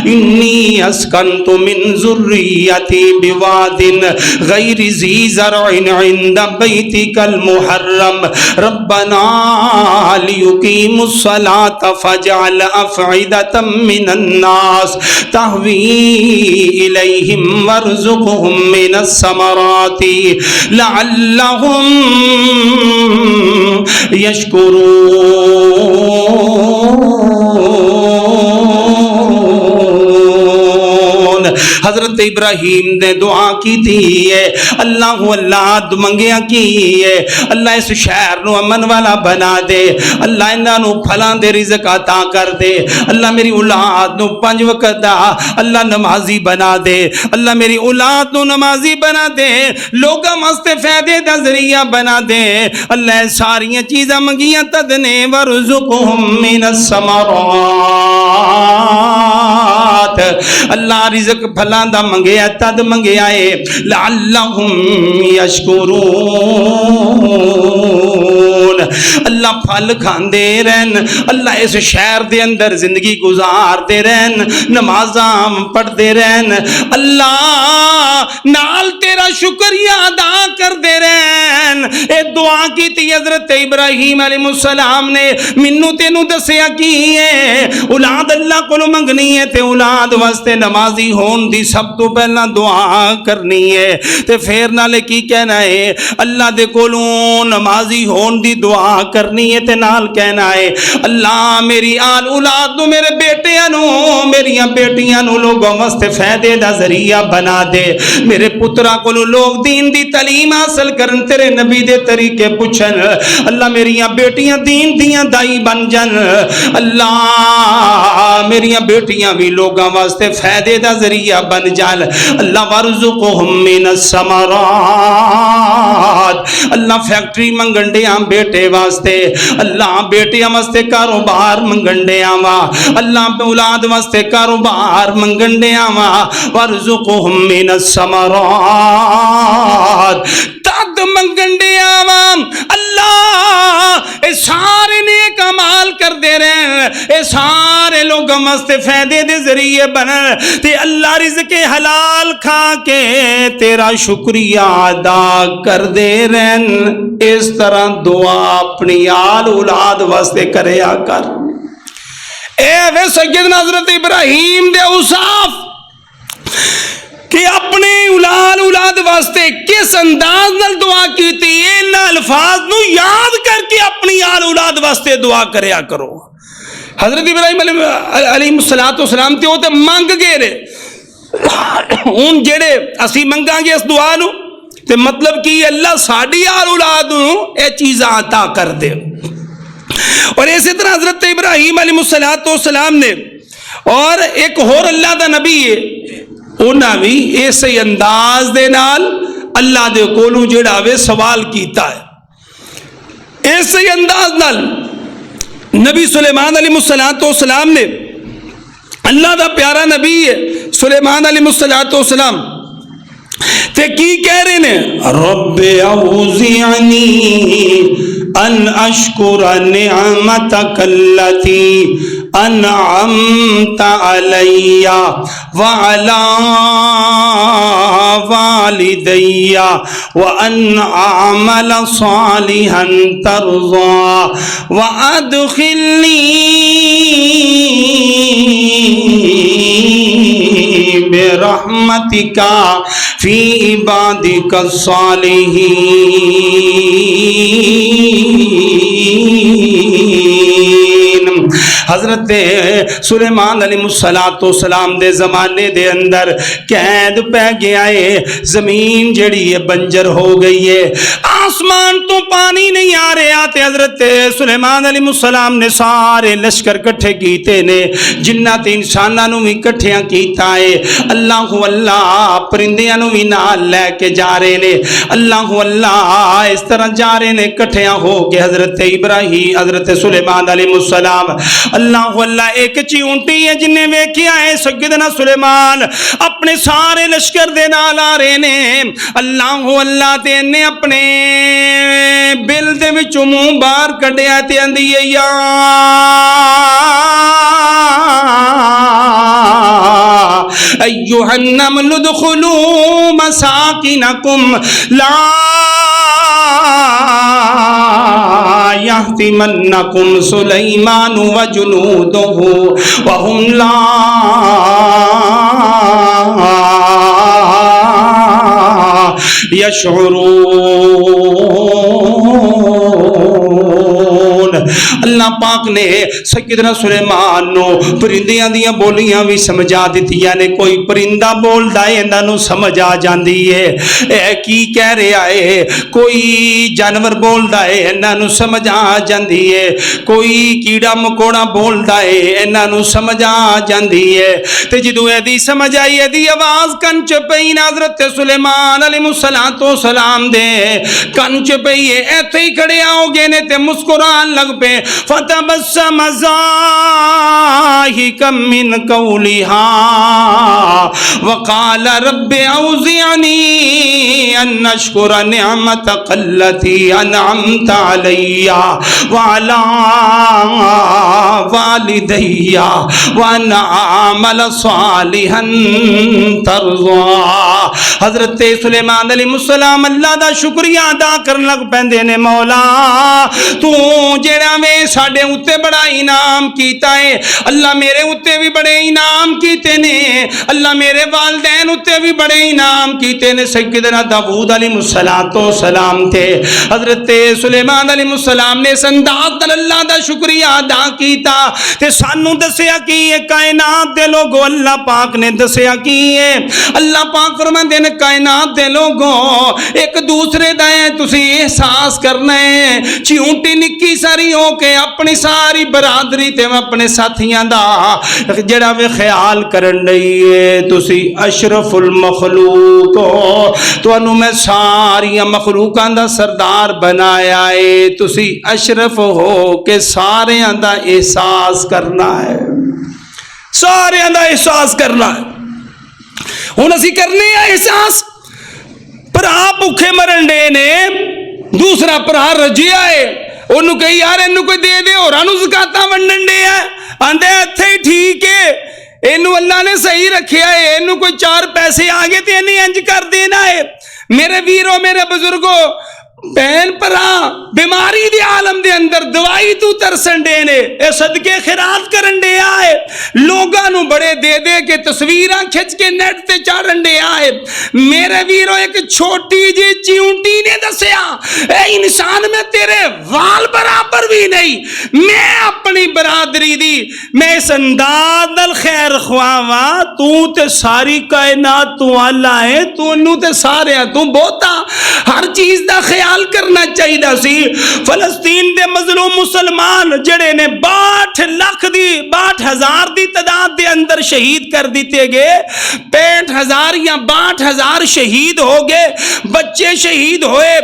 انی اسکنت من ذریتی بواد غیر ذی زرع عند بیتک المحرم ربنا لیقیموا الصلاة فاجعل افعدة من الناس تهوی الیہم وارزقهم من الثمرات لعلهم یشکرون حضرت ابراہیم نے دعا کی تھی ہے اللہ منگیاں کی ہے اللہ اس شہر نو امن والا بنا دے اللہ انہاں نو پھلاں دے رزق عطا کر دے اللہ میری اولاد نو 5 وقت دا اللہ نمازی بنا دے اللہ میری اولاد نو نمازی بنا دے لوگاں واسطے فائدے دا ذریعہ بنا دے اللہ ساریاں چیزاں منگیاں تدنے ورزقہم من الثمرات اللہ رزق پھلاں دا منگیا تد منگیا ہے لعلہم یشکرون اللہ پھل کھاندے رہن اللہ اس شہر دے اندر زندگی گزار دے رہن نمازاں پڑھ دے رہن اللہ نال تیرا شکریہ ادا کر دے رہن اے دعا کی تھی حضرت ابراہیم علیہ السلام نے منو تینو دسیا کی ہے اولاد اللہ کو منگنی ہے تے اولاد واسطے نمازی ہون دی سب تو پہلا دعا کرنی ہے تے پھر نالے کی کہنا ہے اللہ دے کولوں نمازی ہون دی دعا کرنی کرنی ہے تے نال کہنا ہے اللہ میری آل اولاد نو میرے بیٹیاں نو میریاں بیٹیاں نو لوگوں واسطے فائدے دا ذریعہ بنا دے میرے پترا کو لوگ دین دی تعلیم حاصل کرن تیرے نبی دے طریقے پوچھن اللہ میریاں بیٹیاں دین دیاں دائی بن جن اللہ میریاں بیٹیاں بھی لوگاں واسطے فائدے دا ذریعہ بن جان اللہ وارزقہم من الثمرات اللہ فیکٹری منگن دیاں بیٹے واسطے اللہ بیٹیاں واسطے کاروبار منگن دیاں وا اللہ اولاد واسطے کاروبار منگن دیاں وا وارزقہم من الثمرات تد منگن دیاں وا اللہ اے سارے نیک اعمال کر دے رہے اے سارے لوگوں واسطے فائدے دے ذریعے بنن تے اللہ رزق حلال کھا کے تیرا شکریہ ادا کر دے رہن اس طرح دعا اپنی آل اولاد واسطے کریا کر اے وے سیدنا حضرت ابراہیم دے اوصاف کہ اپنے اولاد واسطے کس انداز نال دعا کیتی ان الفاظ نو یاد کر کے اپنی آل اولاد واسطے دعا کریا کرو حضرت ابراہیم علیہ السلام تے وہ تے منگ گئے رے ہن جڑے اسی منگاں گے اس دعا نو تے مطلب کہ اللہ ساڈی آل اولاد نو اے چیزاں عطا کر دے اور اسی طرح حضرت ابراہیم علیہ السلام نے اور ایک اور اللہ دا نبی ہے انہاں بھی ایسے انداز دے نال اللہ دے کولوں جڑا وے سوال کیتا ہے ایسے انداز نال نبی سلیمان علیہ السلام نے اللہ دا پیارا نبی ہے سلیمان علیہ السلام تے کی کہہ رہے ہیں رب اوزعنی ان اشکر نعمتک اللتی انعمت علی وعلی والدی وان اعمل صالحا ترضى وادخلنی برحمتک فی عبادک الصالحین حضرت سلیمان علیہ السلام دے زمانے دے اندر قید پہ گیا ہے زمین جڑی ہے بنجر ہو گئی ہے آسمان تو پانی نہیں آ رہا تے حضرت سلیمان علیہ السلام نے سارے لشکر کٹھے کیتے نے جنات انساناں نو بھی کٹھیاں کیتا ہے اللہ پرندیاں نو بھی نال لے کے جا رہے نے اللہ اس طرح جا رہے نے کٹھیاں ہو کے حضرت ابراہیم حضرت سلیمان علیہ السلام اللہ ایک چیونٹی ہے جنہیں ویکھیا ہے سیدنا سلیمان اپنے سارے لشکر دے نال آ رہے نے اللہ تے نے اپنے بل دے وچوں منہ باہر کڈیا تے اندی یا ایھا النمل ادخلوا مساکنکم لا یحطمنکم سلیمان وجنودہ وهم لا یشعرون اللہ پاک نے سیدنا سلیمان نو پرندیاں دیاں بولیاں بھی سمجھا دیتیاں نے کوئی پرندہ بول دائے انہاں نو سمجھ آ جاندی ہے اے کی کہہ رہا ہے کوئی جانور بول دائے انہاں نو سمجھ آ جاندی ہے کوئی کیڑا مکوڑا بول دائے انہاں نو سمجھ آ جاندی ہے تے جدوں ایدی سمجھ آئی ایدی آواز کنچ پئی حضرت سلیمان علیہ السلام دے کنچ پئی ایتھے ہی کھڑے آؤ گے نے تے مسکران لگ پہ فتبسم ضاحكا من قولها وقال رب اوزعني ان اشكر نعمتك التي انعمت علي وعلى والدي وان اعمل صالحا ترضى حضرت سلیمان علیہ السلام اللہ دا شکریہ ادا کرن لگ پیندے نے مولا تو جڑا میں ساڈے اُتے بڑا انعام کیتا ہے، اللہ میرے اُتے بھی بڑے انعام کیتے نے، اللہ میرے والدین اُتے بھی بڑے انعام کیتے نے۔ سیدنا داؤد علیہ السلام تھے، حضرت سلیمان علیہ السلام نے سندات اللہ دا شکریہ ادا کیتا تے سانو دسیا کی یہ کائنات دے لوگو، اللہ پاک نے دسیا کی ہے، اللہ پاک فرماندے نے کائنات دے لوگو ایک دوسرے دا ہے تسی احساس کرنا ہے۔ چیونٹی نکی ساری ہو کے اپنی ساری برادری تے اپنے ساتھیاں دا جڑا وے خیال کرن رہی ہے، تسی اشرف المخلوق ہو، تانوں میں ساری مخلوقاں دا سردار بنایا ہے، تسی اشرف ہو کہ سارے دا احساس کرنا ہے، سارے دا احساس کرنا ہے۔ ہن اسی کرنے ہیں احساس، بھرا بھوکے مرن ڈے نے، دوسرا بھرا رجیا ہے، انہوں کہی یار انہوں کوئی دے دے اور انہوں زکاتاں ونڈن ڈے ہے، آندے اتھے ہی ٹھیک ہے، انہوں اللہ نے صحیح رکھیا ہے، انہوں کوئی 4 پیسے آگے تے انہیں انج کر دینا ہے۔ میرے ویروں میرے بزرگوں بہن پرا بیماری دی عالم دے اندر دوائی تو ترسن دے نے، اے صدقے خیرات کرن دے آئے، لوگاں نو بڑے دے دے کے تصویراں کھچ کے نیٹ تے چاڑن دے آئے۔ میرے ویرو ایک چھوٹی جی چیونٹی نے دسیا اے انسان میں تیرے وال برابر بھی نہیں، میں اپنی برادری دی میں اس انداز دل خیر خواہاں، تو تے ساری کائنات تو اللہ ہے، تو انہوں تے سارے ہیں، تو بہتا ہر چیز دا خیال کرنا چاہیے دا سی۔ فلسطین دے مظلوم مسلمان جڑے نے 62,000 دی تعداد دے اندر شہید کر دیتے گئے، 65,000 یا 62,000 شہید ہو گئے، بچے شہید ہوئے،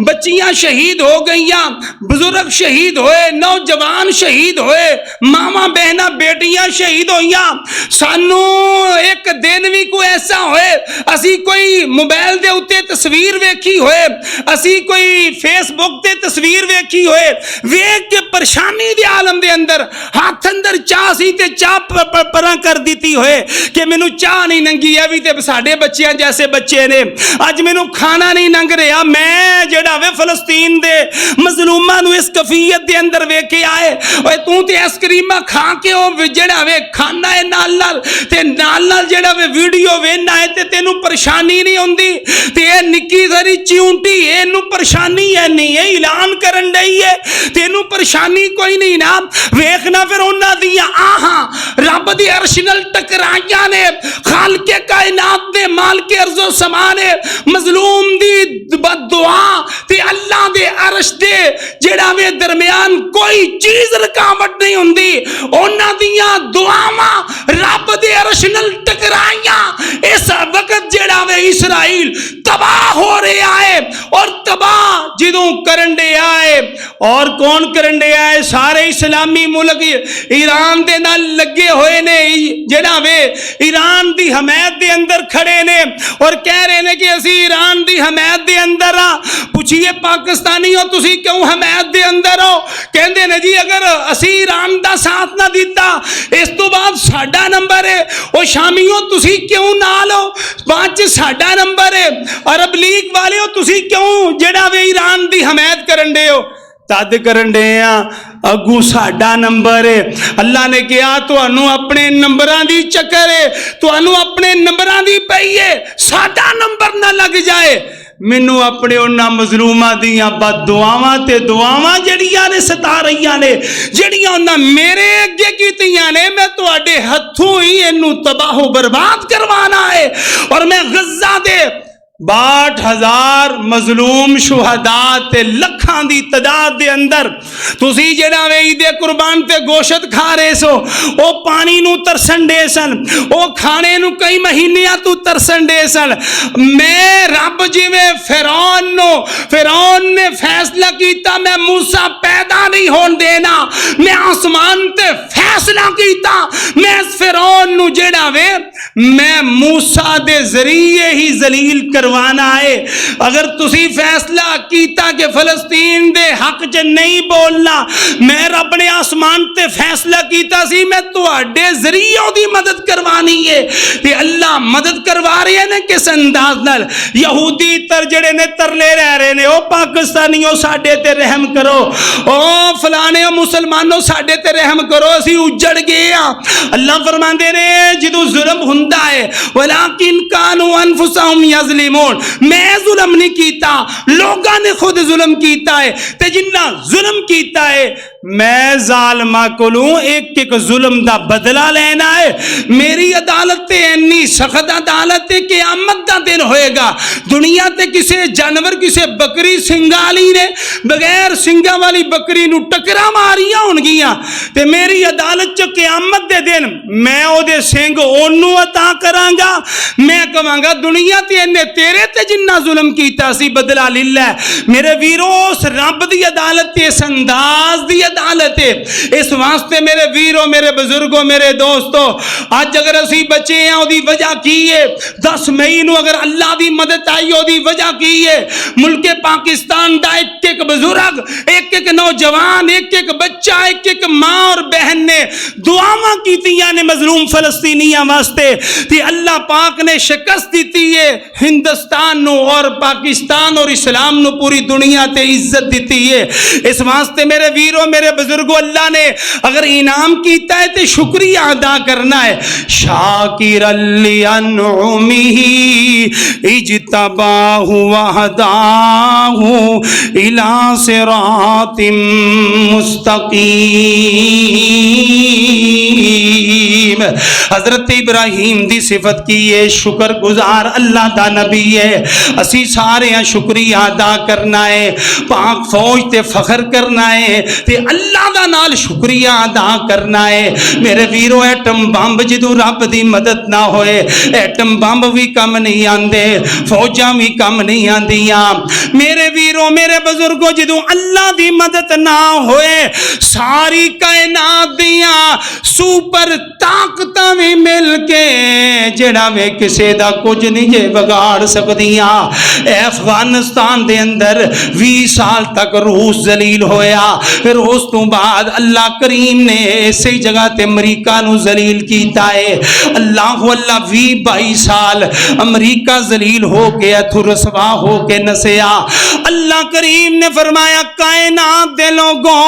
بچیاں شہید ہو گئیاں، بزرگ شہید ہوئے، نوجوان شہید ہوئے، ماما بہنا بیٹیاں شہید ہوئیاں۔ سانو ایک دن بھی کوئی ایسا ہوئے اسی کوئی موبائل دے اتے تصویر ویکھی ہوئے، اسی کوئی فیس بک تے تصویر ویکھی ہوئے، ویک کے پریشانی دے عالم دے اندر ہاتھ اندر چاہ سی تے چاہ پران کر دیتی ہوئے کہ میں نو چاہ نہیں ننگی ہے بھی تے ساڑھے بچیاں جیسے بچے نے، آج میں نو کھانا نہیں ننگ رہا، میں جڑا وے فلسطین دے مظلومہ نو اس کفیت دے اندر ویکے آئے، اوہ تو تے اس کریمہ کھا کے ہو جڑا وے کھانا ہے نالال تے نالال جڑا وے ویڈیو وینا ہے تے نو پریشانی نہیں ہوندی، تے نکی ساری چیونٹی ہے نو پریشانی ہے نہیں ہے، اعلان کرن رہی ہے تینو پریشانی کوئی نہیں نا، ویکھنا پھر انہاں دیاں آہاں رب دی عرش نال ٹکرائیاں نے، خالق کائنات دے مالک ارض و سما نے مظلوم دی دعا تے اللہ دے عرش دے جڑا وے درمیان کوئی چیز رکاوٹ نہیں ہوندی، انہاں دیاں دعاواں رب دے عرش نال ٹکرائیاں، اس وقت جڑا وے اسرائیل تباہ ہو رہا ہے، اور تباہ جدوں کرن دے آئے، اور کون کرن دے آئے؟ سارے اسلامی ملک ایران دے نال لگے ہوئے نے، جڑا وے ایران دی حمایت دے اندر کھڑے نے اور کہہ رہے نے کہ اسی ایران دی حمایت دے اندر آ۔ پوچھئے پاکستانی ہو تسی کیوں حمایت دے اندر ہو؟ کہندے نے جی اگر اسی ایران دا ساتھ نہ دیتا اس تو بعد ساڈا نمبر ہے، او شامیوں تسی کیوں نال ہو؟ بعد ساڈا نمبر ہے، عرب لیگ والے ہو تسی کیوں جڑا وے ایران دی حمایت کرن دے ہو؟ تد کرن دے ہاں اگو ساڈا نمبر ہے۔ اللہ نے کہا تو انو اپنے نمبران دی چکر ہے، تو انو اپنے نمبران دی پئی ہے، ساڈا نمبر نہ لگ جائے۔ مینوں اپنے انہاں مظلوماں دیاں بد دعاواں تے دعاواں جڑیاں نے ستا رہیاں نے، جڑیاں انہاں میرے اگے کیتیاں نے، میں تواڈے ہتھوں ہی اینوں تباہ و برباد کروانا ہے، اور میں غزہ دے 62,000 مظلوم شہداء تے لکھاں دی تعداد دے اندر تسی جڑا وے عید قربان تے گوشت کھا رہے سو، او پانی نو ترسن دے سن، او کھانے نو کئی مہینیاں تو ترسن دے سن۔ میں رب جی میں فرعون نے فیصلہ کیتا میں موسیٰ پیدا نہیں ہون دینا، میں آسمان تے فیصلہ کیتا میں اس فرعون نو جڑا وے میں موسیٰ دے ذریعے ہی ذلیل کروانا ہے۔ اگر تسی فیصلہ کیتا کہ فلسطین دے حق چ نہیں بولنا، میں رب نے آسمان تے فیصلہ کیتا سی میں تواڈے ذریعے دی مدد کروانی ہے، تے اللہ مدد کروا رہے ہیں کس انداز نال؟ یہودی تر جڑے نے ترلے رہ رہے نے، او پاکستانیوں ساڈے تے رحم کرو، او فلانے مسلمانوں ساڈے تے رحم کرو اسی اجڑ گئے ہاں. اللہ فرماندے نے جدوں ظلم ہوندا ہے ولیکن کانوا انفسہم یظلمون, میں ظلم نہیں کیتا, لوگاں نے خود ظلم کیتا ہے, تے جنہ ظلم کیتا ہے میں ظالمہ کولوں ایک ایک ظلم دا بدلہ لینا ہے. میری عدالت تے انی سخت عدالت ہے کہ قیامت دا دن ہوئے گا. دنیا تے کسے جانور کسے بکری سنگالی نے بغیر سنگا والی بکری نو ٹکرا ماریاں ہون گیاں, تے میری عدالت چ قیامت دے دن میں او دے سنگ اونوں عطا کراں گا. میں کہاں گا دنیا تے انے تیرے تے جنہ ظلم کیتا سی بدلہ للہ. میرے ویرو اس رب دی عدالت تے اس انداز دی عدالت ہے. اس واسطے میرے ویرو میرے بزرگوں میرے دوستو آج اگر اسی بچے ہیں او دی وجہ کی ہے 10 مئی نو اگر اللہ دی مدد آئی او دی وجہ کی ہے ملک پاکستان دا ایک ایک بزرگ ایک ایک نوجوان ایک ایک بچہ ایک ایک ماں اور بہن نے دعاواں کیتیاں نے مظلوم فلسطینیاں واسطے تے اللہ پاک نے شکست دیتی ہے ہندوستان نو اور پاکستان اور اسلام نو پوری دنیا تے عزت دیتی ہے. اس واسطے میرے ویرو میرے بزرگوں اللہ نے اگر انعام کیتا ہے تے شکریہ ادا کرنا ہے. شاکر لانعمہ اجتباہ وہداہ الی صراط مستقیم. حضرت ابراہیم دی صفت کی ہے شکر گزار اللہ دا نبی ہے. اسی سارے شکریہ ادا کرنا ہے, پاک فوج تے فخر کرنا ہے تے اللہ دا نال شکریہ ادا کرنا ہے. میرے ویرو ایٹم بمب جدوں رب دی مدد نہ ہوئے ایٹم بمب بھی کم نہیں آندے فوجاں بھی کم نہیں آندیاں. میرے ویرو میرے بزرگوں جدوں اللہ دی مدد نہ ہوئے ساری کائنات دیاں سپر طاقتاں بھی مل کے جڑا میں کسے دا کچھ نہیں جے بگاڑ سکدیاں. افغانستان دے اندر 20 سال تک روس ذلیل ہویا, پھر اس تو بعد اللہ کریم نے اسی جگہ تے امریکہ نو ذلیل کیتا ہے. اللہ 20-22 سال امریکہ ذلیل ہو کے اتھو رسوا ہو کے نسیا. اللہ کریم نے فرمایا کائنات دے لوگوں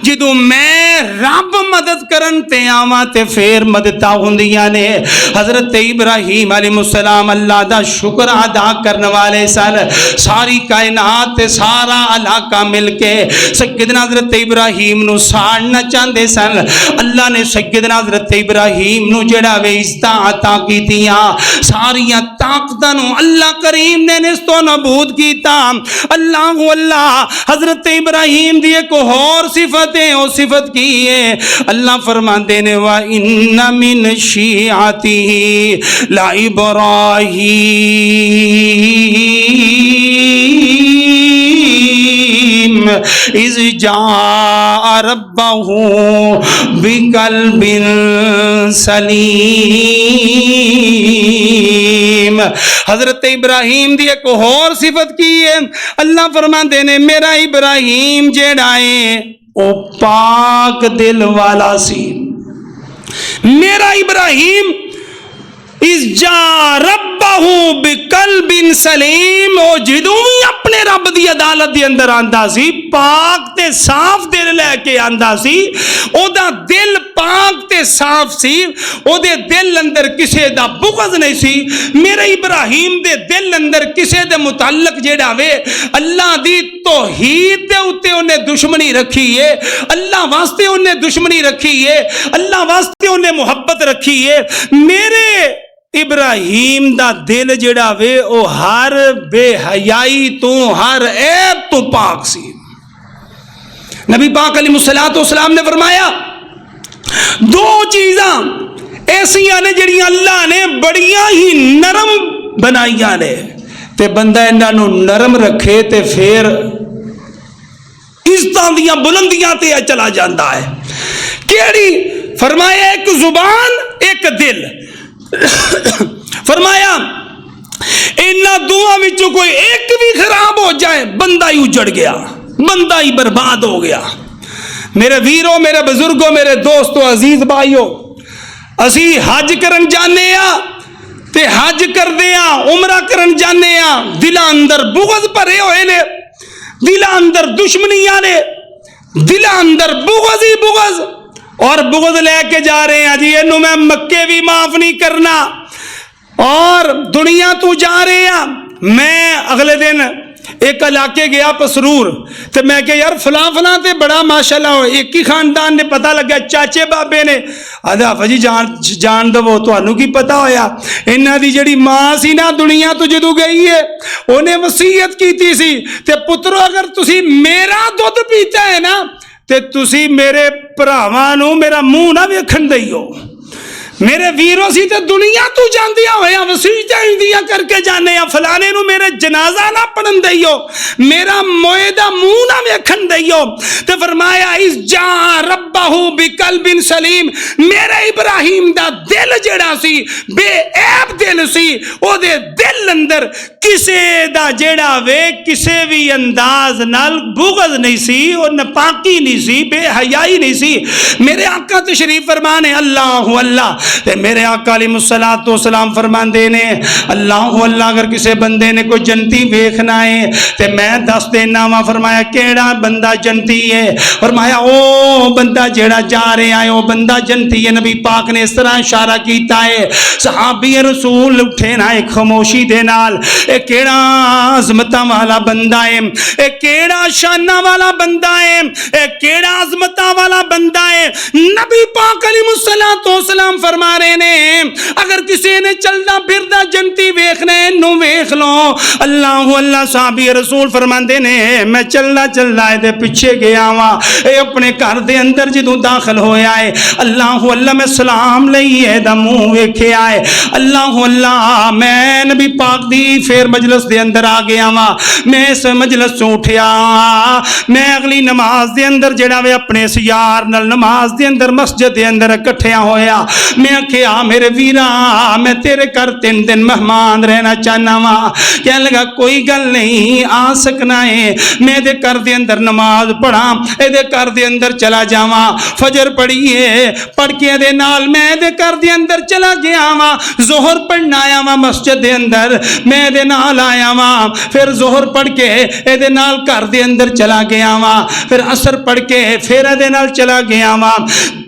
جدوں میں رب مدد کرن تے آواں تے پھر مدداں ہوندیاں نے. حضرت ابراہیم علیہ السلام اللہ دا شکر ادا کرنے والے سن. ساری کائنات تے سارا علاقہ مل کے سیدنا حضرت ابراہیم نو ساڑنا چاہندے سن. اللہ نے سیدنا حضرت ابراہیم نو جڑا وے عزتاں عطا کیتیاں ساریاں طاقتاں نو اللہ کریم نے نستو نابود کیتا. اللہ حضرت ابراہیم دی ایک اور صفت ہے, او صفت کی ہے اللہ فرماندے نے وَإِنَّ مِنْ شِيعَتِهِ لَإِبْرَاهِيمَ اِذْ جَاءَ رَبَّهُ بِقَلْبٍ سَلِيمٍ. حضرت ابراہیم دی ایک اور صفت کی ہے اللہ فرماندے نے میرا ابراہیم جیڑا ہے او پاک دل والا سی. میرا ابراہیم اِذْ جَاءَ رَبَّهُ بِقَلْبٍ سَلِيمٍ او جدوں بھی اپنے رب دی عدالت دی اندر آندا سی پاک تے صاف دل لے کے آندا سی. او دا دل پاک تے صاف سی, او دے دل اندر کسے دا بغض نہیں سی. میرے ابراہیم دے دل اندر کسے دے متعلق جیڑا وے اللہ دی توحید دے اتے انہیں دشمنی رکھی ہے, اللہ واسطے انہیں دشمنی رکھی ہے, اللہ واسطے انہیں محبت رکھی ہے. میرے ابراہیم دا دل جڑا وے او ہر بے حیائی تو ہر عیب تو پاک سی. نبی پاک علیہ السلام نے فرمایا 2 چیزاں ایسیاں نے جڑیاں اللہ نے بڑیاں ہی نرم بنائیاں نے تے بندہ انہاں نو نرم رکھے تے پھر عزتاں دیاں بلندیاں تے چلا جاندا ہے. کیڑی؟ فرمایا ایک زبان ایک دل. فرمایا انہاں دوواں وچوں کوئی ایک بھی خراب ہو جائے بندہ ہی اجڑ گیا, بندہ ہی برباد ہو گیا. میرے ویروں میرے بزرگوں میرے دوستوں عزیز بھائیوں اسی حج کرن جانے تے حج کردے عمرہ کرن جانے دل اندر بغض بھرے ہوئے نے, دل اندر دشمنیاں نے دل اندر بغض ہی بغض، اور بغض لے کے جا رہے ہیں جی اینو میں مکے بھی معاف نہیں کرنا، اور دنیا تو جا رہے ہیں۔ میں اگلے دن ایک علاقے گیا پسرور، تو میں کہ یار فلاں فلاں تے بڑا ماشاءاللہ ہو، ایک ہی خاندان نے، پتہ لگا چاچے بابے نے، آدھا جی جان دو تھانوں کی پتہ ہویا، انہاں دی جڑی ماں سی نا دنیا تو جدو گئی ہے انہیں وصیت کیتی سی تے پترو اگر تسی میرا دودھ پیتا ہے نا تے تسی میرے بھراواں نوں میرا منہ نہ ویکھن دئیو، میرے ویرو سی تے دنیا تو جاندیا ہویا وسیعتاں اندیاں کر کے جانے ہیں، فلانے نو میرے جنازہ نہ پڑھن دئیو، میرا موئدہ منہ نہ ویکھن دئیو۔ تے فرمایا اس جا ربہ بقلب سلیم، میرے ابراہیم دا دل جڑا سی بے عیب دل سی، او دے دل اندر کسے دا جڑا وے کسے بھی انداز نال بغض نہیں سی، اور ناپاکی نہیں سی، بے حیائی نہیں سی۔ میرے آقا تشریف فرمانے اللہ اللہ، تے میرے آقا علیہ الصلوۃ والسلام فرماندے نے اللہ اللہ اگر کسے بندے نے کوئی جنتی ویکھنا ہے تے میں دس دینا وا، فرمایا کیڑا بندہ جنتی ہے؟ فرمایا او بندہ جیڑا جا رہا ہے او بندہ جنتی ہے۔ نبی پاک نے اس طرح اشارہ کیتا ہے، صحابی رسول اٹھے نا ایک خاموشی دے نال، اے کیڑا عظمتاں والا بندہ ہے، اے کیڑا شاناں والا بندہ ہے، اے کیڑا عظمتاں والا بندہ ہے۔ نبی پاک علیہ الصلوۃ والسلام فرما رہے نے اگر کسی نے چلدا پھردا جنتی ویکھنا ہے نو ویکھ لو۔ اللہ اللہ صحابی رسول فرماندے نے میں چلدا چلدا اے دے پیچھے گیا وا، اے اپنے گھر دے اندر جدوں داخل ہویا ہے اللہ اللہ میں سلام لئی اے دا منہ ویکھیا ہے، اللہ اللہ میں نبی پاک دی پھر مجلس دے اندر آ گیا وا، میں اس مجلس تو اٹھیا، میں اگلی نماز دے اندر جڑا وے اپنے اس یار نال نماز دے اندر مسجد دے اندر اکٹھیا ہویا، میں کہا میرے ویرا میں تیرے گھر 3 دن مہمان رہنا چاہنا وا، کہنے لگا کوئی گل نہیں آ سکنا ہے، میں دے گھر دے اندر نماز پڑھا، اے دے گھر دے اندر چلا جاواں، فجر پڑھیے پڑھ کے دے نال میں دے گھر دے اندر چلا گیا وا، ظہر پڑھنا آیا وا مسجد دے اندر میں دے نال آیا وا، پھر ظہر پڑھ کے اے دے نال گھر دے اندر چلا گیا وا، پھر عصر پڑھ کے پھر اے دے نال چلا گیا وا،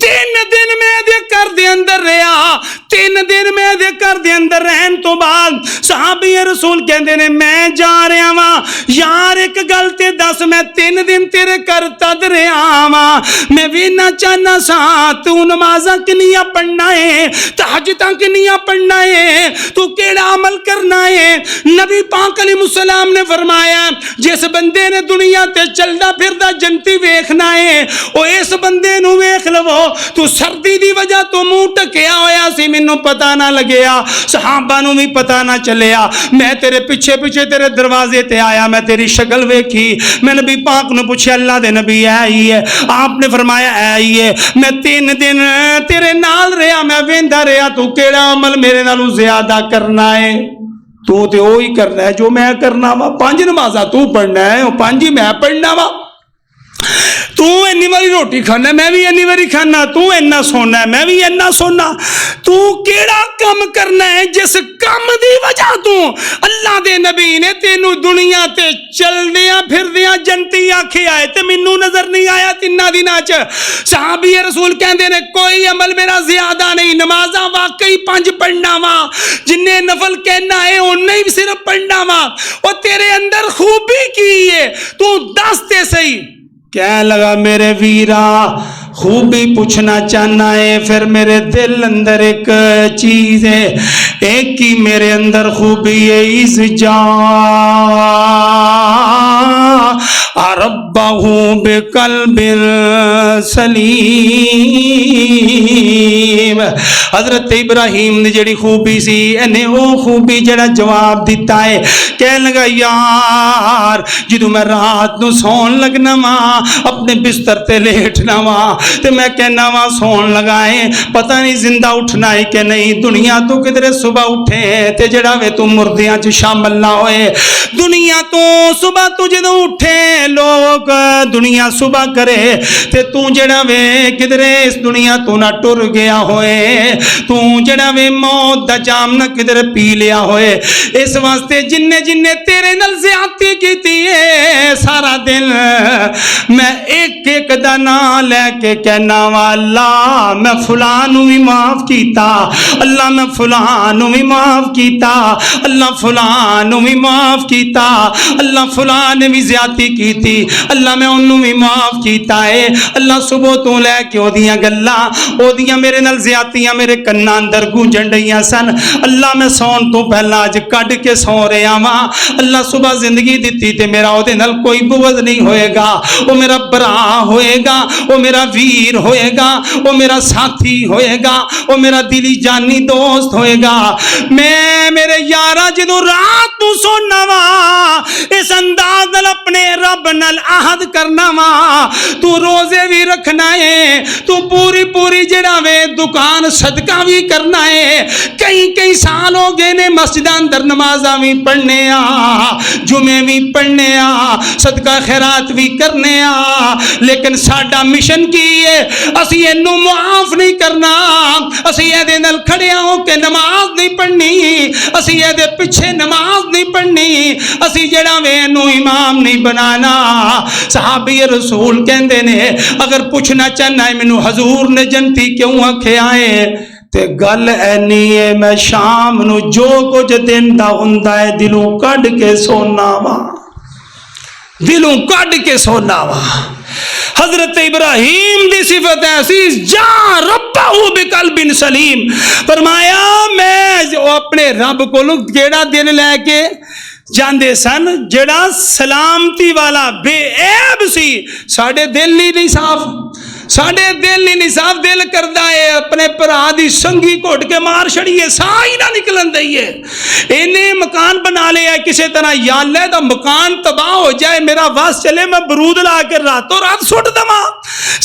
3 دن میں دے گھر دے اندر رہا، 3 دن میں دے گھر دے اندر رہن تو بعد صحابی رسول کہندے نے میں جا رہا وا، یار ایک گل تے دس میں 3 دن تیرے گھر تد رہا وا، میں وینا چاہنا سا تو نمازاں کنیاں پڑھنا ہے، تہجداں کنیاں پڑھنا ہے، تو کیڑا عمل کرنا ہے؟ نبی پاک علیہ السلام نے فرمایا جس بندے نے دنیا تے چلدا پھردا جنتی ویکھنا ہے او اس بندے نو ویکھ لو، تو سردی دی وجہ تو منہ ٹکیا ہویا سی، مینوں پتہ نہ لگیا، صحابہ نو بھی پتہ نہ چلیا، میں تیرے پیچھے پیچھے تیرے دروازے تے آیا، میں تیری شکل ویکھی، میں نبی پاک نو پوچھا اللہ دے نبی ہے ہی ہے؟ آپ نے فرمایا ہے ہی ہے، میں 3 دن تیرے نال رہا، میں ویندا رہا، تو کیڑا عمل میرے نالوں زیادہ کرنا ہے؟ تو تے وہی کرنا ہے جو میں کرنا وا، 5 نمازاں تو پڑھنا ہے، 5 ہی میں پڑھنا وا، تو اینی واری روٹی کھانا میں بھی اینی واری کھانا، تو اینا سونا ہے میں بھی اینا سونا، تو کیڑا کم کرنا ہے جس کم دی وجہ تو اللہ دے نبی نے تینوں دنیا تے چل دیا پھر دیا جنتی آکھے آئے تے منو نظر نہیں آیا 3 دناں چ؟ صحابی رسول کہندے نے کوئی عمل میرا زیادہ نہیں، نمازاں واقعی 5 پڑھنا وا، جنہیں نفل کہنا ہے انہیں بھی صرف پڑھنا وا، اور تیرے اندر خوبی کی ہے تو دس تے صحیح۔ کہنے لگا میرے ویرا خوبی پوچھنا چاہنا ہے، پھر میرے دل اندر ایک چیز ہے، ایک ہی میرے اندر خوبی ہے، اس جا ربہ بقلب سلیم۔ حضرت ابراہیم نے جڑی خوبی سی انہیں وہ خوبی جڑا جواب دیتا ہے، کہنے لگا یار جدو میں رات نو سون لگنا وا اپنے بستر تے لیٹنا وا تے میں کہنا وا سون لگائیں پتہ نہیں زندہ اٹھنا ہے کہ نہیں، دنیا تو کدھر صبح اٹھے تے جڑا وے تو مردیاں چ شامل نہ ہوئے، دنیا تو صبح تو جدو اٹھے
لوگ دنیا صبح کرے تے تو جڑا وے کدرے اس دنیا تو نہ ٹر گیا ہوئے، تو جڑا وے موت دا جام نہ کدھر پی لیا ہوئے۔ اس واسطے جن نے تیرے نال زیادتی کیتی ہے سارا دن میں ایک ایک دا نام لے کے کہنا وا اللہ میں فلاں نو بھی معاف کیتا، اللہ میں فلاں نو بھی معاف کیتا، اللہ فلاں نو بھی معاف کیتا، اللہ فلاں نے بھی زیادتی کیتی، اللہ میں انہوں بھی معاف کیتا ہے۔ اللہ صبح تو لے کے او دیاں گلاں او دیاں میرے نال زیادتیاں میرے کنا اندر گونجن ڈیاں سن، اللہ میں سون تو پہلا اج کڈ کے سو رہا واں۔ اللہ صبح زندگی دتی تے میرا او دے نال کوئی بغض نہیں ہوئے گا، وہ میرا برا ہوئے گا، وہ میرا ویر ہوئے گا، وہ میرا ساتھی ہوئے گا، وہ میرا دلی جانی دوست ہوئے گا۔ میں میرے یارا جدوں رات تو سونا وا اس انداز نال اپنے رب نال عہد کرنا وا، تو روزے بھی رکھنا ہے، تو پوری پوری جڑا وے دکان صدقہ بھی کرنا ہے۔ کئی سال ہو گئے نے مسجد اندر نمازاں بھی پڑھنے آ، جمعے بھی پڑھنے آ، صدقہ خیرات بھی کرنے آ، لیکن ساڈا مشن کی ہے اسی اینو معاف نہیں کرنا، اسی اے دے نال کھڑے ہو کے نماز نہیں پڑھنی، اسی اے دے پیچھے نماز نہیں پڑھنی، اسی جڑا وے اینو امام نہیں بنانا۔ صحابی رسول کہندے نے اگر پوچھنا چاہنا ہے مینوں حضور نے جنتی کیوں آکھیا ہے تے گل اینی ہے میں شام نو جو کچھ دن دا ہوندا ہے دلوں کڈ کے سونا وا، دلوں کڈ کے سونا وا۔ حضرت ابراہیم دی صفت ایسی جا ربہ بقلب سلیم، فرمایا میں اپنے رب کو کیڑا دل لے کے جاندے سن جڑا سلامتی والا بے عیب سی، ساڑھے دل ہی نہیں صاف، ساڑھے دل ہی نہیں صاف، دل کردہ ہے اپنے پرا دی سنگی کوٹ کے مار شڑیے سائی نہ نکلن دئیے، انہیں مکان بنا لے ہے کسی طرح یا اللہ دا مکان تباہ ہو جائے میرا واس چلے میں برود لا کے راتوں رات سٹ دما۔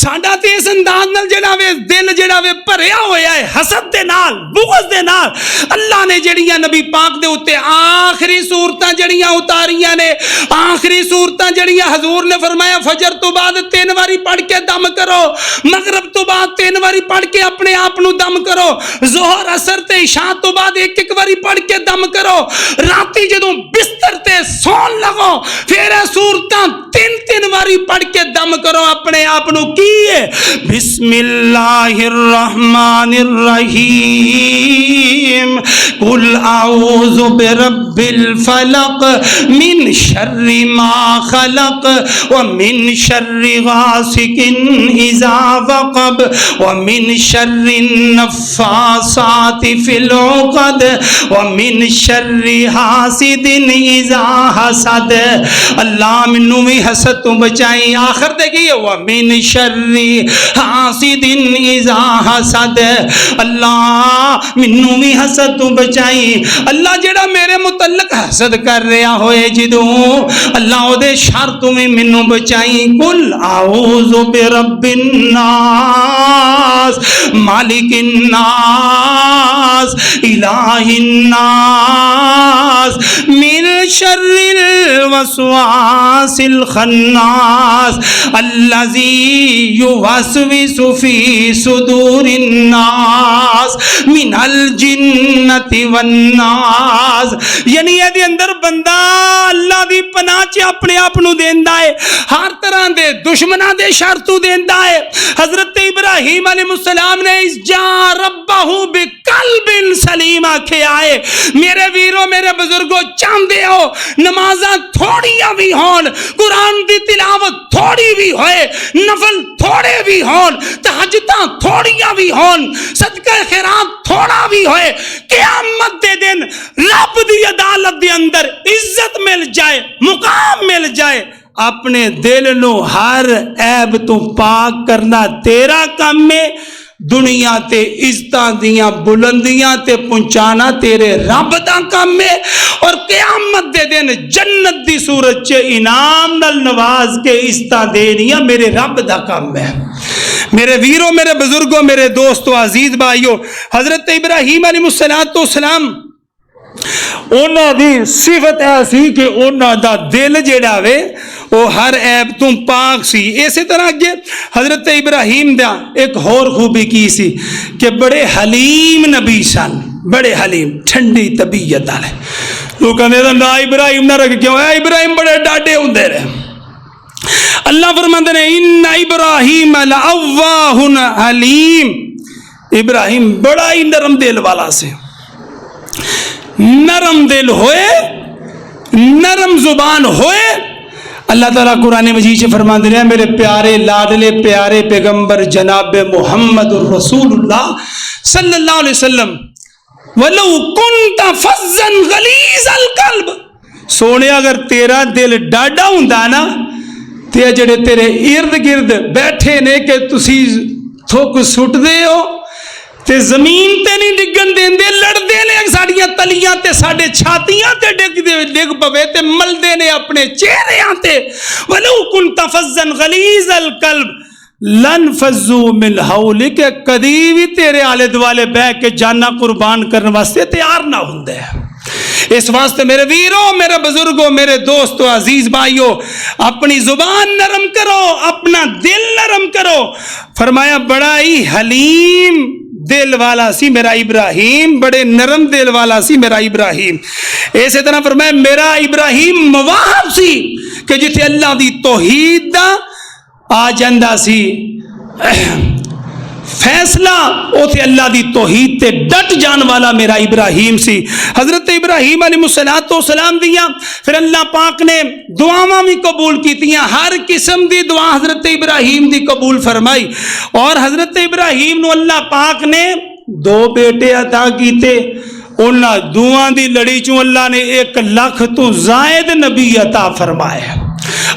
ساڑھا تے اس انداز نال جڑا وے دل جڑا وے پریا ہویا ہے حسد دے نال بغض دے نال۔ اللہ نے جڑیاں نبی پاک دے اتے آخری صورتاں جڑیاں اتاریاں نے، آخری صورتاں جڑیاں حضور نے فرمایا فجر تو بعد 3 باری پڑھ کے دم کرو، مغرب تو بعد 3 باری پڑھ کے اپنے آپ نو دم کرو، ظہر عصر تے عشاء تو بعد 1 باری پڑھ کے دم کرو، راتی جدوں بستر تے سون لگو پھر صورتاں 3 باری پڑھ کے دم کرو اپنے آپ نو کی ہے بسم اللہ الرحمن الرحیم قل اعوذ برب الفلق من شر ما خلق ومن شر غاسق اذا وقب ومن شر النفاثات في العقد ومن شر حاسد اذا حسد۔ اللہ منو بھی حسد تو بچائی، آخر دے گئی ومن شر حاسد اذا حسد، اللہ منو بھی حسد تو بچائی۔ اللہ جڑا میرے متعلق حسد کر رہا ہوئے جدوں اللہ او دے شر تو بھی منو بچائی۔ قل اعوذ برب الناس مالک الناس الہ الناس من شر الوسواس الخناس الذی یوسوس فی صدور الناس من الجنۃ والناس۔ یعنی یہ دی اندر بندہ اللہ دی پناہ چ اپنے آپ نو دیندا ہے، ہر طرح دے دشمناں دے شر تو دیندا ہے۔ حضرت ابراہیم علیہ السلام نے اس جا ربہ بقلب سلیم آکھے آئے۔ میرے ویرو میرے بزرگو چاندے ہو نمازاں تھوڑیاں بھی ہون، قرآن دی تلاوت تھوڑی بھی ہوئے، نفل تھوڑے بھی ہون، تہجداں تھوڑیاں بھی ہون، صدقہ خیرات تھوڑا بھی ہوئے، قیامت دے دن رب دی عدالت دے اندر عزت مل جائے، مقام مل جائے، اپنے دل نو ہر عیب تو پاک کرنا تیرا کام میں، دنیا تے عزتاں دیاں بلندیاں تے پہنچانا تیرے رب دا کام ہے، اور قیامت دے دن جنت دی صورت چ انعام نال نواز کے عزتاں دینیاں میرے رب دا کام ہے۔ میرے ویرو میرے بزرگوں میرے دوستو عزیز بھائیو، حضرت ابراہیم علیہ السلام انہاں دی صفت ایسی کہ انہاں دا دل جڑا وے وہ ہر عیب تو پاک سی. اسی طرح اگے حضرت ابراہیم دا ایک اور خوبی کی سی کہ بڑے حلیم نبی سن, بڑے حلیم, ٹھنڈی طبیعت والے. لوگ کہتے ہیں نا ابراہیم نہ رکھ کیوں ہے, ابراہیم بڑے ڈاڈے ہوندے رہے. اللہ فرماتے ہیں ان ابراہیم لأواہ حلیم, ابراہیم بڑا ہی نرم دل والا سے, نرم دل ہوئے, نرم زبان ہوئے. اللہ تعالیٰ قرآن مجید سے فرماتے ہیں میرے پیارے لاڈلے پیارے پیغمبر جناب محمد الرسول اللہ صلی اللہ علیہ وسلم, وَلَوْ كُنْتَ فَظًّا غَلِيظَ الْقَلْبِ, سونے اگر تیرا دل ڈاڈا ہوندا نا تے جڑے تیرے ارد گرد بیٹھے نے کہ تسی تھوک سٹ دے ہو تے زمین تے نہیں ڈگن دیندے, لڑ دے نے ساڑیاں تلیاں تے ساڑے چھاتیاں تے ڈگ پوے تے مل دے نے اپنے چہریاں تے. وَلَوْ كُنْتَ فَظًّا غَلِيظَ الْقَلْبِ لَنْ فَضُّوا مِنْ حَوْلِكَ, کدی بھی تیرے آلے دوالے بہ کے جانا قربان کرنے واسطے تیار نہ ہوندے. اس واسطے میرے ویروں, میرے بزرگوں, میرے دوستوں, عزیز بھائیوں, اپنی زبان نرم کرو, اپنا دل نرم کرو. فرمایا بڑا ہی حلیم دل والا سی میرا ابراہیم, بڑے نرم دل والا سی میرا ابراہیم. اسی طرح فرمایا میرا ابراہیم مواہب سی کہ جتھے اللہ دی توحید دا آ جاندہ سی فیصلہ, اوتھے اللہ دی توحید تے ڈٹ جان والا میرا ابراہیم سی. حضرت ابراہیم علیہ السلام دیا پھر اللہ پاک نے دعاواں بھی قبول کیتیاں, ہر قسم دی دعا حضرت ابراہیم دی قبول فرمائی. اور حضرت ابراہیم نو اللہ پاک نے 2 بیٹے عطا کیتے. انہاں دعاں دی لڑی چوں اللہ نے 1 لاکھ تو زائد نبی عطا فرمائے.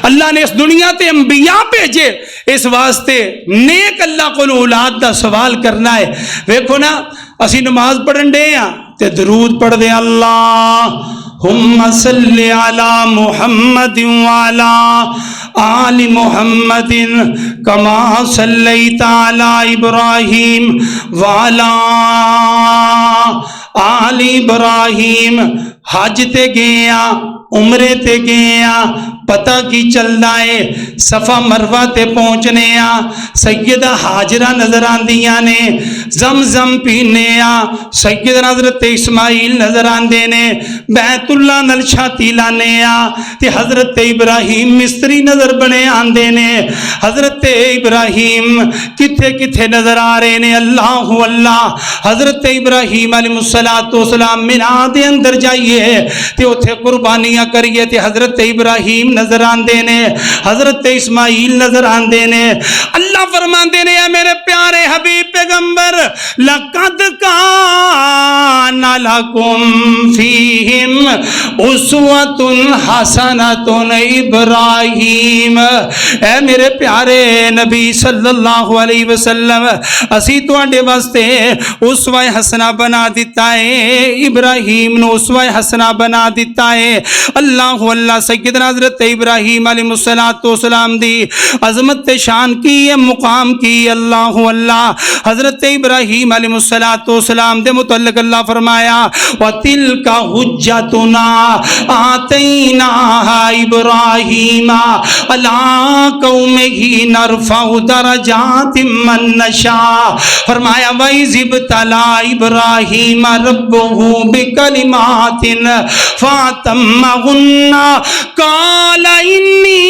اللہ نے اس دنیا تے انبیاء بھیجے اس واسطے نیک اللہ کو اولاد دا سوال کرنا ہے. ویکھو نا اسی نماز پڑھن دے ہاں تے درود پڑھ دے اللہم صلی علی محمد وعلی آل محمد کما صلیت علی ابراہیم وعلی آل ابراہیم. حج تے گیا, عمرے تے گیا, پتہ کی چلدا ہے صفا مروہ تے پہنچنے آ, سیدہ حاجرہ نظر آندیاں نے, زمزم پینے آ, سیدنا حضرت اسماعیل نظر آندے نے, بیت اللہ نل چھاتی لانے آ تے حضرت ابراہیم مستری نظر بنے آندے نے. حضرت ابراہیم کتھے کتھے نظر آ رہے نے, اللہ اللہ. حضرت ابراہیم علیہ السلام مینا دے اندر جائیے تے اتھے قربانیاں کریے تے حضرت ابراہیم نظر آندے نے, حضرت اسماعیل نظر آندے نے. اللہ فرماندے نے اے میرے پیارے حبیب پیغمبر لَقَدْ كَانَ لَكُمْ فِيهِمْ أُسْوَةٌ حَسَنَةٌ ابراہیم. اے میرے پیارے نبی صلی اللہ علیہ وسلم اسی تواڈے واسطے اسوہ حسنہ بنا دیتا ہے, ابراہیم نو اسوہ حسنہ بنا دیتا ہے. اللہ اللہ. سیدنا حضرت ابراہیم علیہ السلام دی عظمت شان کی ہے, مقام کی. اللہ اللہ. حضرت ابراہیم علیہ السلام دے متعلق اللہ فرمایا وَتِلْكَ حُجَّتُنَا آتَيْنَاهَا إِبْرَاهِيمَ عَلَىٰ قَوْمِهِ نَرْفَعُ دَرَجَاتٍ مَّن نَّشَاءُ. فرمایا وَإِذِ ابْتَلَىٰ إِبْرَاهِيمَ رَبُّهُ بِكَلِمَاتٍ فَأَتَمَّهُنَّ قَالَ إِنِّي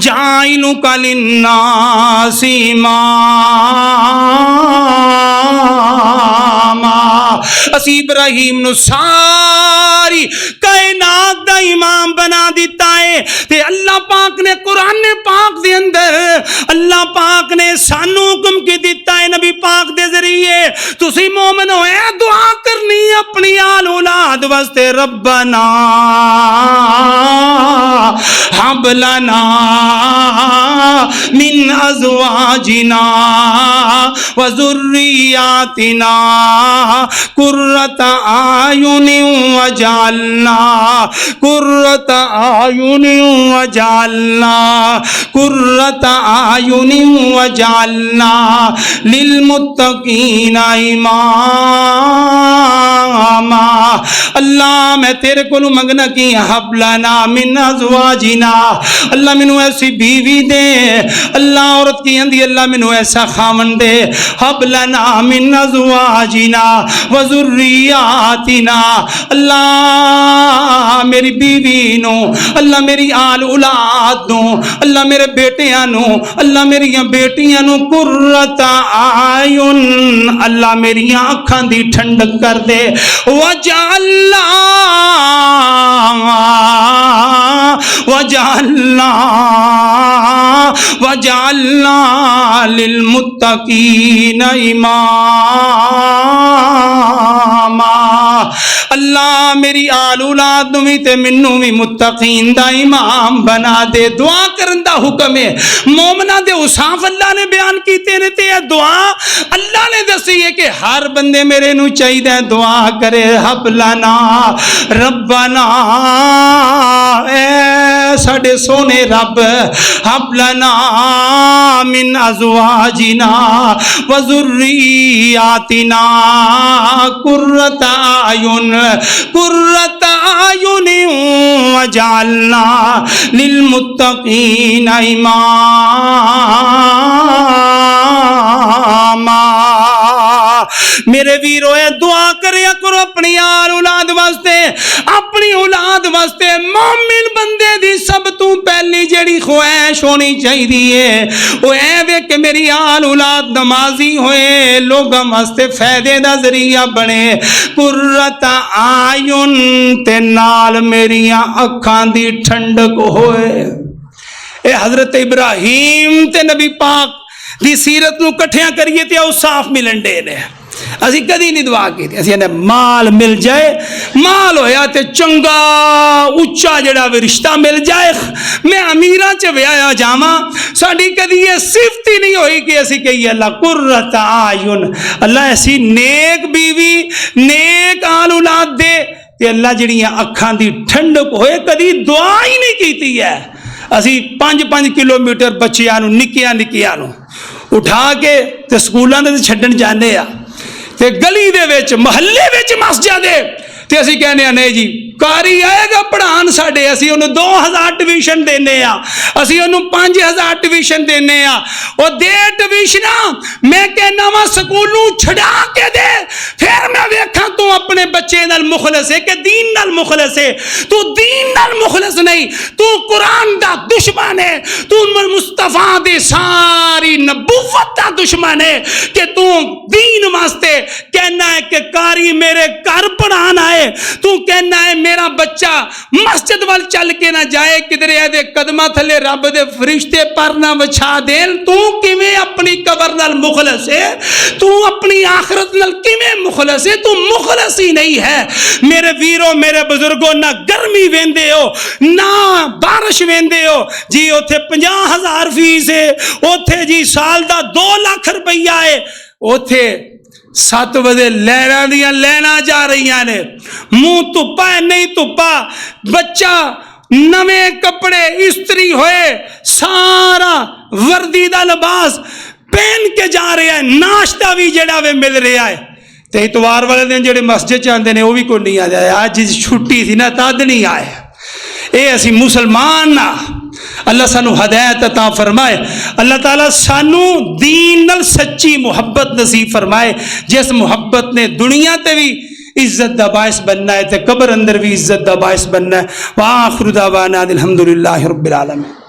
جَاعِلُكَ لِلنَّاسِ إِمَامًا. اسی ابراہیم نو ساری کائنات دا امام بنا دیتا ہے. تے اللہ پاک نے قرآن پاک دے اندر اللہ پاک نے سانو حکم کی دیتا ہے نبی پاک دے ذریعے تسی مومن ہوئے دعا کرنی اپنی آل اولاد واسطے. ربنا حب لنا من ازواجنا وذریاتنا قرۃ اعین وجعلنا قرۃ اعین وجعلنا قرۃ اعین وجعلنا للمتقین اماما. یتاما اللہ میں تیرے کو منگنا کی حب لنا من ازواجنا اللہ مینوں ایسی بیوی دے اللہ عورت کی اندی اللہ مینوں ایسا خاوند دے حب لنا من ازواجنا وذریاتنا اللہ میری بیوی نو اللہ میری آل اولاد نو اللہ میرے بیٹیاں نو اللہ میری بیٹیاں نو قرۃ اعین اللہ میری آنکھاں دی ٹھنڈک کر دے وجعلنا للمتقین اماما اللہ میری آل اولاد نو تے منوں بھی متقین دا امام بنا دے دعا کرن دا حکم ہے مومنہ دے اوصاف اللہ نے بیان کیتے نے تے دعا اللہ نے دسی ہے کہ ہر بندے میرے نو چاہیے دعا کرے حب لنا ربنا اے ساڈے سونے رب حب لنا من ازواجنا وذریاتنا قرۃ اعین وجعلنا للمتقین اماما میرے ویرو دعا کریا کرو اپنی آل اولاد واسطے مومن بندے دی سب تو پہلی جڑی خواہش ہونی چاہیے وہ اے وے کہ میری آل اولاد نمازی ہوئے لوگاں واسطے فائدے دا ذریعہ بنے قرۃ اعین تے نال میریاں اکھاں دی ٹھنڈک ہوئے اے حضرت ابراہیم تے نبی پاک دی سیرت نو کٹھیاں کریے تے اوصاف ملن دے نے اسی کدی نہیں دعا کی اسی نے مال مل جائے مال ہویا تے چنگا اچا جڑا بھی رشتہ مل جائے میں امیراں چ ویایا جاواں ساڈی کدی یہ صفت ہی نہیں ہوئی کہ اسی کہیے اللہ قرۃ اعین اللہ ایسی نیک بیوی نیک آل اولاد دے تے اللہ جڑیاں اکھاں دی ٹھنڈک ہوئے کدی دعا ہی نہیں کیتی ہے اسی 5-5 کلومیٹر بچیاں نو نکیاں نو اٹھا کے تے سکولاں دے چھڈن جانے آ تے گلی دے وچ محلے وچ مسجد ہے تے اسی کہنے ہیں نہیں جی کاری آئے گا پڑھان ساڈے اسی انہوں 2000 ٹیویشن دینے آ اسی انہوں 5000 ٹیویشن دینے آ اور دے ٹیویشنا میں کہنا وا سکولوں چھڑا کے دے پھر میں ویکھاں تو اپنے بچے نال مخلص ہے کہ دین نال مخلص ہے تو دین نال مخلص نہیں تو قرآن دا دشمن ہے تو مصطفیٰ دے ساری نبوت دا دشمن ہے کہ تو دین واسطے کہنا ہے کہ کاری میرے گھر پڑھانا ہے تو کہنا ہے میرا بچہ مسجد وال چل کے نہ جائے کدھر دے قدمہ تھلے رب دے فرشتے پر نہ وچھا دین تو کیویں اپنی قبر نال مخلص ہے تو اپنی آخرت نال کیویں مخلص ہے تو مخلص ہی نہیں ہے میرے ویرو میرے بزرگوں نہ گرمی ویندے ہو نہ بارش ویندے ہو جی اوتھے 50,000 فیس ہے اوتھے جی سال دا 2 لاکھ روپیہ ہے اوتھے 7 بجے لینا دیا لینا جا رہی نے منہ تپا ہے نہیں تپا بچہ نویں کپڑے استری ہوئے سارا وردی دا لباس پہن کے جا رہے ہیں ناشتہ بھی جڑا وے مل رہا ہے تے اتوار والے دن جڑے مسجد چاندے نے وہ بھی کوئی نہیں آ جائے آج چھٹی تھی نا تد نہیں آئے اے اسی مسلمان نا اللہ سانو ہدایت عطا فرمائے اللہ تعالیٰ سانو دین نال سچی محبت نصیب فرمائے جس محبت نے دنیا تے بھی عزت دا باعث بننا ہے تے قبر اندر بھی عزت دا باعث بننا ہے وآخر دعوانا الحمدللہ رب العالمین